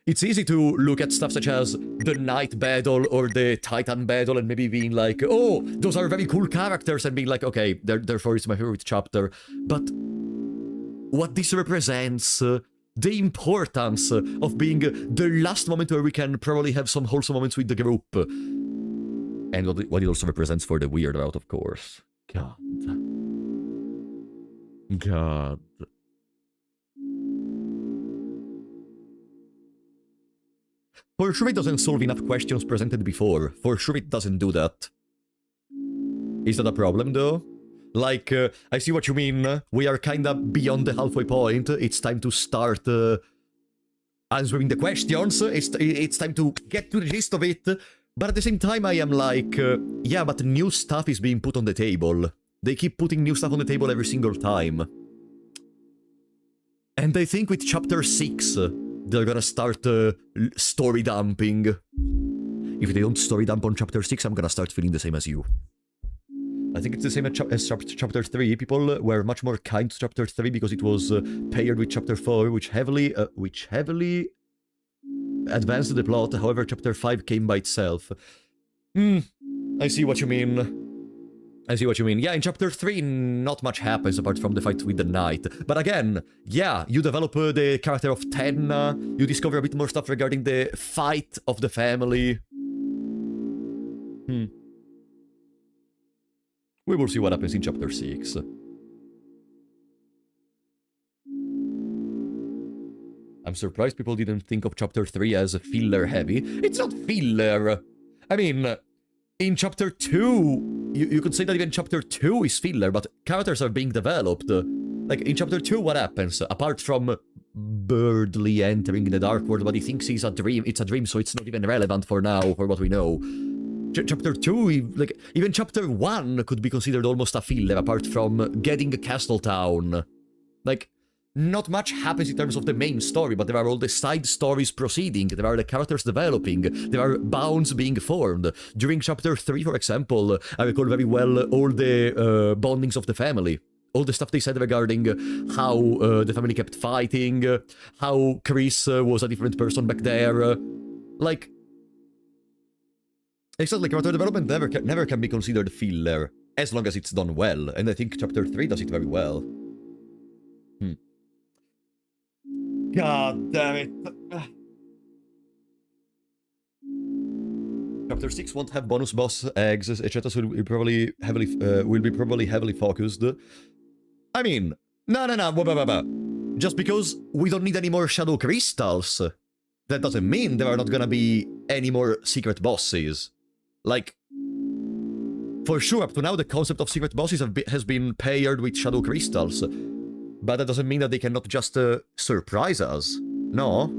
it's easy to look at stuff such as the Knight Battle or the Titan Battle and maybe being like, oh, those are very cool characters, and being like, okay, therefore it's my favorite chapter. But what this represents, the importance of being the last moment where we can probably have some wholesome moments with the group. And what it also represents for the weird route, of course. God. For sure it doesn't solve enough questions presented before. For sure it doesn't do that. Is that a problem, though? Like, I see what you mean. We are kinda beyond the halfway point. It's time to start answering the questions. It's time to get to the gist of it. But at the same time, I am like, yeah, but new stuff is being put on the table. They keep putting new stuff on the table every single time. And I think with Chapter 6... they're gonna start story dumping. If they don't story dump on Chapter 6, I'm gonna start feeling the same as you. I think it's the same as Chapter 3. People were much more kind to Chapter 3 because it was paired with Chapter 4, which heavily advanced the plot. However, Chapter 5 came by itself. I see what you mean. Yeah, in Chapter 3, not much happens apart from the fight with the Knight. But again, yeah, you develop the character of Tenna, you discover a bit more stuff regarding the fight of the family. We will see what happens in Chapter 6. I'm surprised people didn't think of Chapter 3 as filler heavy. It's not filler! I mean... in Chapter 2, you could say that even Chapter 2 is filler, but characters are being developed. Like, in Chapter 2, what happens? Apart from Birdly entering the Dark World, but he thinks it's a dream, so it's not even relevant for now, for what we know. Chapter 2, like, even Chapter 1 could be considered almost a filler, apart from getting Castletown. Like... not much happens in terms of the main story, but there are all the side stories proceeding, there are the characters developing, there are bounds being formed. During Chapter 3, for example, I recall very well all the bondings of the family. All the stuff they said regarding how the family kept fighting, how Chris was a different person back there. Like... exactly, character development never can be considered filler, as long as it's done well, and I think Chapter 3 does it very well. God damn it. Chapter 6 won't have bonus boss eggs, etc. So will be probably heavily focused. I mean, no. Just because we don't need any more shadow crystals, that doesn't mean there are not gonna be any more secret bosses. Like, for sure, up to now the concept of secret bosses has been paired with shadow crystals. But that doesn't mean that they cannot just surprise us. No?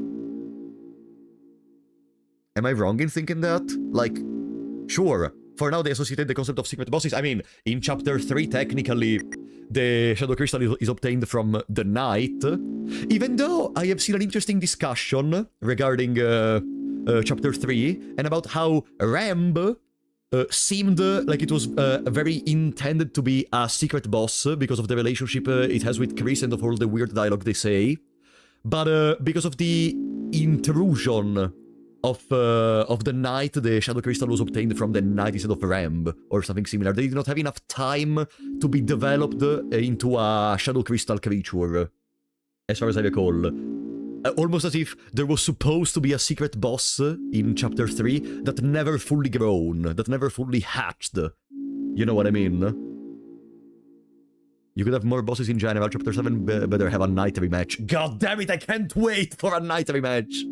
Am I wrong in thinking that? Like, sure, for now they associated the concept of secret bosses. I mean, in Chapter 3, technically, the Shadow Crystal is obtained from the Knight. Even though I have seen an interesting discussion regarding Chapter 3, and about how Ramb seemed like it was very intended to be a secret boss because of the relationship it has with Chris and of all the weird dialogue they say. But because of the intrusion of the night, the Shadow Crystal was obtained from the night instead of Ramb, or something similar. They did not have enough time to be developed into a Shadow Crystal creature, as far as I recall. Almost as if there was supposed to be a secret boss in Chapter 3 that never fully grown, that never fully hatched. You know what I mean? You could have more bosses in general. Chapter 7 better have a night rematch. God damn it, I can't wait for a night rematch!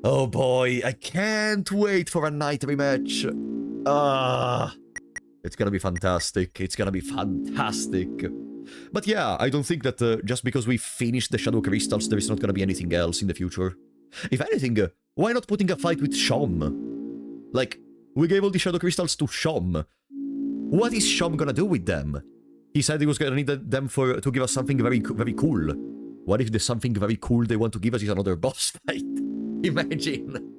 Oh boy, I can't wait for a night rematch. It's gonna be fantastic. It's gonna be fantastic. But yeah, I don't think that just because we finished the Shadow Crystals, there is not gonna be anything else in the future. If anything, why not putting a fight with Shom? Like, we gave all the Shadow Crystals to Shom. What is Shom gonna do with them? He said he was gonna need them to give us something very cool. What if the something very cool they want to give us is another boss fight? Imagine.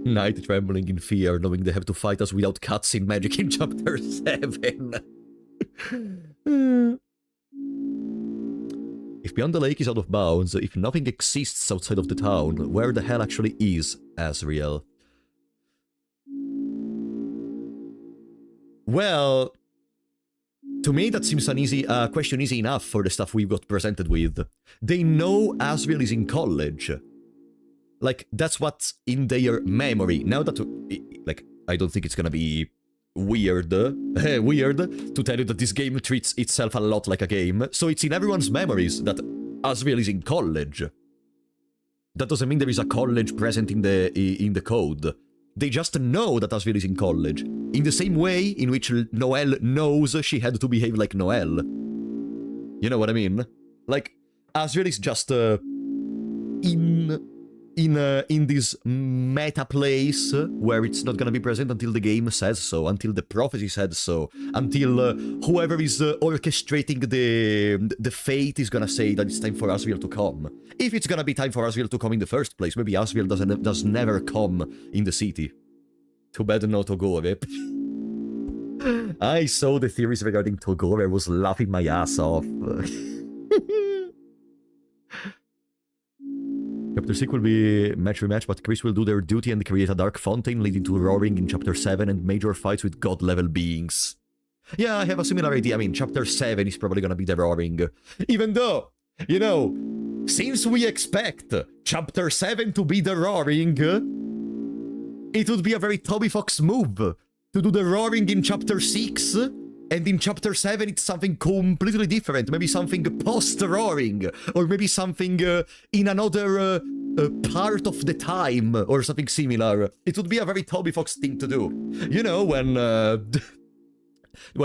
Night trembling in fear, knowing they have to fight us without cutscene magic in Chapter 7. If Beyond the Lake is out of bounds, if nothing exists outside of the town, where the hell actually is Asriel? Well, to me that seems an easy question easy enough for the stuff we got presented with. They know Asriel is in college. Like, that's what's in their memory. Now that, like, I don't think it's gonna be weird to tell you that this game treats itself a lot like a game. So it's in everyone's memories that Asriel is in college. That doesn't mean there is a college present in the code. They just know that Asriel is in college. In the same way in which Noelle knows she had to behave like Noelle. You know what I mean? Like, Asriel is just in this meta place where it's not gonna be present until the game says so, until the prophecy said so, until whoever is orchestrating the fate is gonna say that it's time for Asriel to come. If it's gonna be time for Asriel to come in the first place, maybe Asriel does never come in the city. Too bad no Togore. I saw the theories regarding Togore, I was laughing my ass off. Chapter 6 will be match rematch, but Chris will do their duty and create a dark fountain leading to roaring in Chapter 7 and major fights with god-level beings. Yeah, I have a similar idea. I mean, Chapter 7 is probably gonna be the roaring. Even though, you know, since we expect Chapter 7 to be the roaring, it would be a very Toby Fox move to do the roaring in Chapter 6, and in Chapter 7 it's something completely different, maybe something post-roaring, or maybe something in another part of the time, or something similar. It would be a very Toby Fox thing to do. You know, when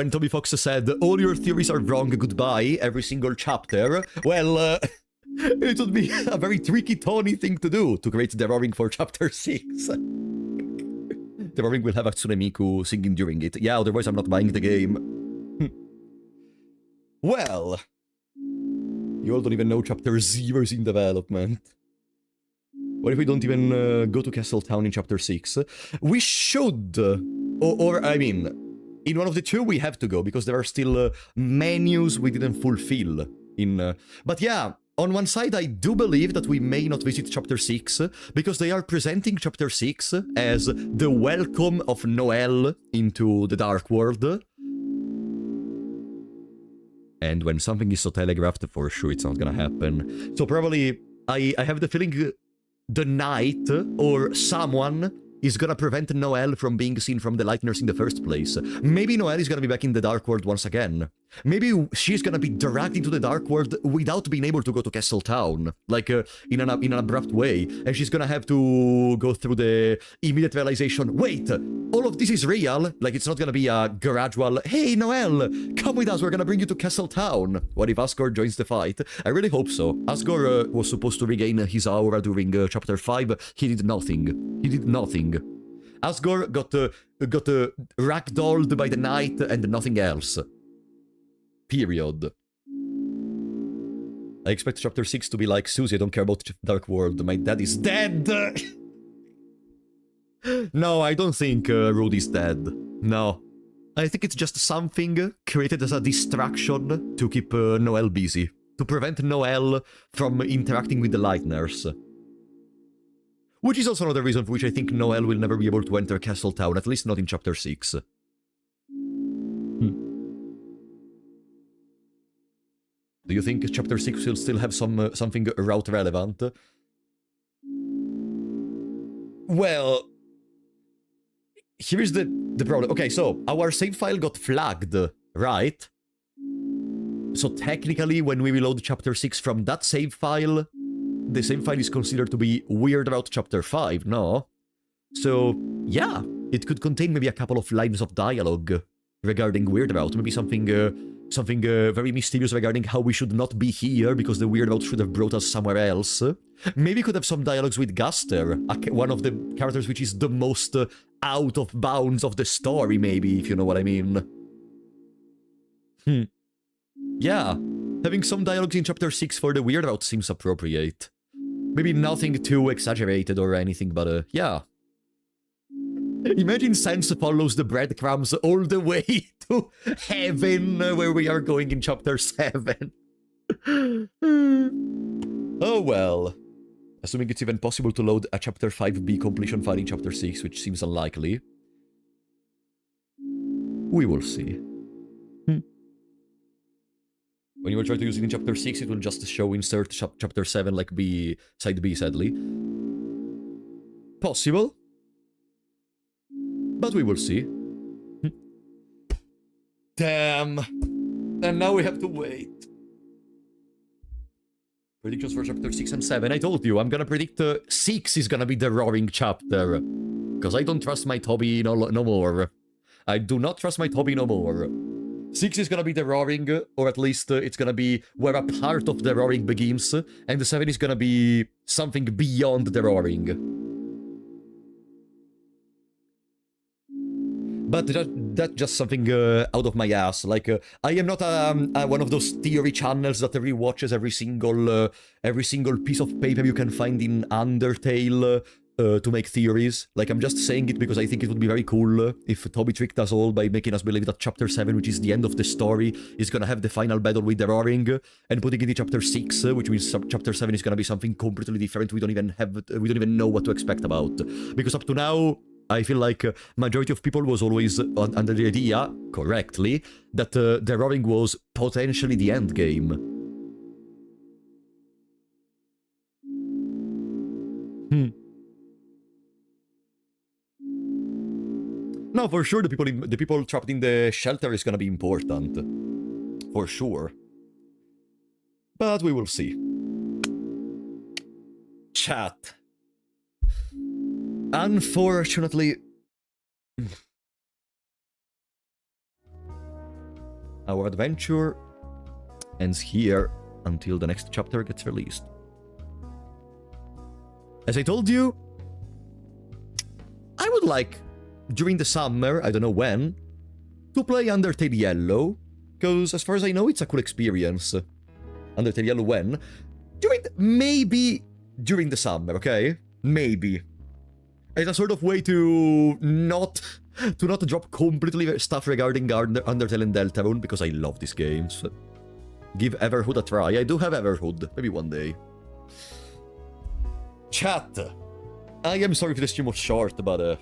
Toby Fox said, all your theories are wrong, goodbye, every single chapter, well, it would be a very tricky Tony thing to do, to create the roaring for Chapter 6. The roaring will have Hatsune Miku singing during it. Yeah, otherwise I'm not buying the game. Well, you all don't even know Chapter 0 is in development. What if we don't even go to Castle Town in Chapter 6? We should, or I mean, in one of the two we have to go, because there are still menus we didn't fulfill in... But yeah, on one side I do believe that we may not visit Chapter 6, because they are presenting Chapter 6 as the welcome of Noelle into the Dark World. And when something is so telegraphed, for sure it's not gonna happen. So probably, I have the feeling the knight, or someone, is gonna prevent Noelle from being seen from the Lightners in the first place. Maybe Noelle is gonna be back in the Dark World once again. Maybe she's gonna be dragged into the Dark World without being able to go to Castle Town, like in an abrupt way, and she's gonna have to go through the immediate realization, wait, all of this is real, like it's not gonna be a gradual, hey Noelle, come with us, we're gonna bring you to Castle Town. What if Asgore joins the fight? I really hope so. Asgore was supposed to regain his aura during Chapter 5, he did nothing. He did nothing. Asgore got ragdolled by the knight and nothing else. Period. I expect Chapter 6 to be like, Susie, I don't care about Dark World, my dad is dead! No, I don't think Rudy's dead. No. I think it's just something created as a distraction to keep Noelle busy. To prevent Noelle from interacting with the Lightners. Which is also another reason for which I think Noelle will never be able to enter Castletown, at least not in Chapter 6. Do you think Chapter 6 will still have something route relevant? Well, here's the problem. Okay, so our save file got flagged, right? So technically, when we reload Chapter 6 from that save file, the save file is considered to be weird about Chapter 5, no? So, yeah, it could contain maybe a couple of lines of dialogue regarding Weird About, maybe something very mysterious regarding how we should not be here because the Weird About should have brought us somewhere else. Maybe could have some dialogues with Guster, one of the characters which is the most out of bounds of the story, maybe, if you know what I mean. Yeah, having some dialogues in Chapter 6 for the Weird About seems appropriate. Maybe nothing too exaggerated or anything, but yeah. Imagine Sans follows the breadcrumbs all the way to heaven, where we are going in Chapter 7. Oh well. Assuming it's even possible to load a Chapter 5b completion file in Chapter 6, which seems unlikely. We will see. When you will try to use it in Chapter 6, it will just show insert Chapter 7 like side B, sadly. Possible. But we will see. Damn. And now we have to wait. Predictions for Chapter 6 and 7. I told you, I'm gonna predict 6 is gonna be the roaring chapter. Because I don't trust my Toby no more. I do not trust my Toby no more. 6 is gonna be the roaring, or at least it's gonna be where a part of the roaring begins, and the 7 is gonna be something beyond the roaring. But that's just something out of my ass. Like, I am not one of those theory channels that rewatches every single piece of paper you can find in Undertale to make theories. Like, I'm just saying it because I think it would be very cool if Toby tricked us all by making us believe that Chapter 7, which is the end of the story, is gonna have the final battle with the roaring, and putting it in Chapter 6, which means Chapter 7 is gonna be something completely different. We don't even know what to expect about. Because up to now, I feel like majority of people was always under the idea, correctly, that the roaring was potentially the end game. No, for sure the people trapped in the shelter is gonna be important. For sure. But we will see. Chat. Unfortunately, our adventure ends here until the next chapter gets released. As I told you, I would like, during the summer, I don't know when, to play Undertale Yellow, because as far as I know, it's a cool experience. Undertale Yellow when? Maybe during the summer, okay? Maybe. As a sort of way to not drop completely stuff regarding Undertale and Deltarune, because I love these games. Give Everhood a try. I do have Everhood. Maybe one day. Chat. I am sorry if the stream was short, but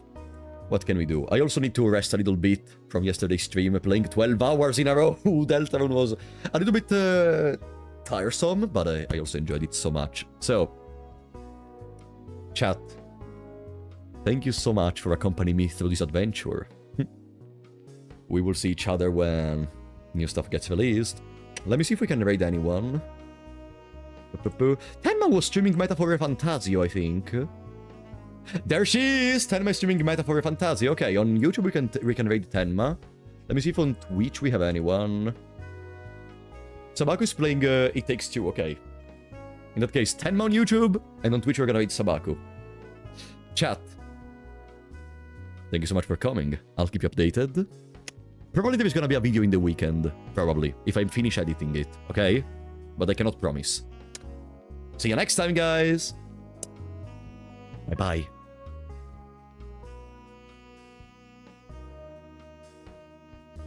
what can we do? I also need to rest a little bit from yesterday's stream. Playing 12 hours in a row. Deltarune was a little bit tiresome, but I also enjoyed it so much. So, chat. Thank you so much for accompanying me through this adventure. We will see each other when new stuff gets released. Let me see if we can raid anyone. Tenma was streaming Metaphor Fantasio, I think. There she is! Tenma is streaming Metaphor Fantasio. Okay, on YouTube we can raid Tenma. Let me see if on Twitch we have anyone. Sabaku is playing It Takes Two, okay. In that case, Tenma on YouTube, and on Twitch we're gonna raid Sabaku. Chat. Thank you so much for coming. I'll keep you updated. Probably there is gonna be a video in the weekend. Probably. If I finish editing it. Okay? But I cannot promise. See you next time, guys. Bye-bye.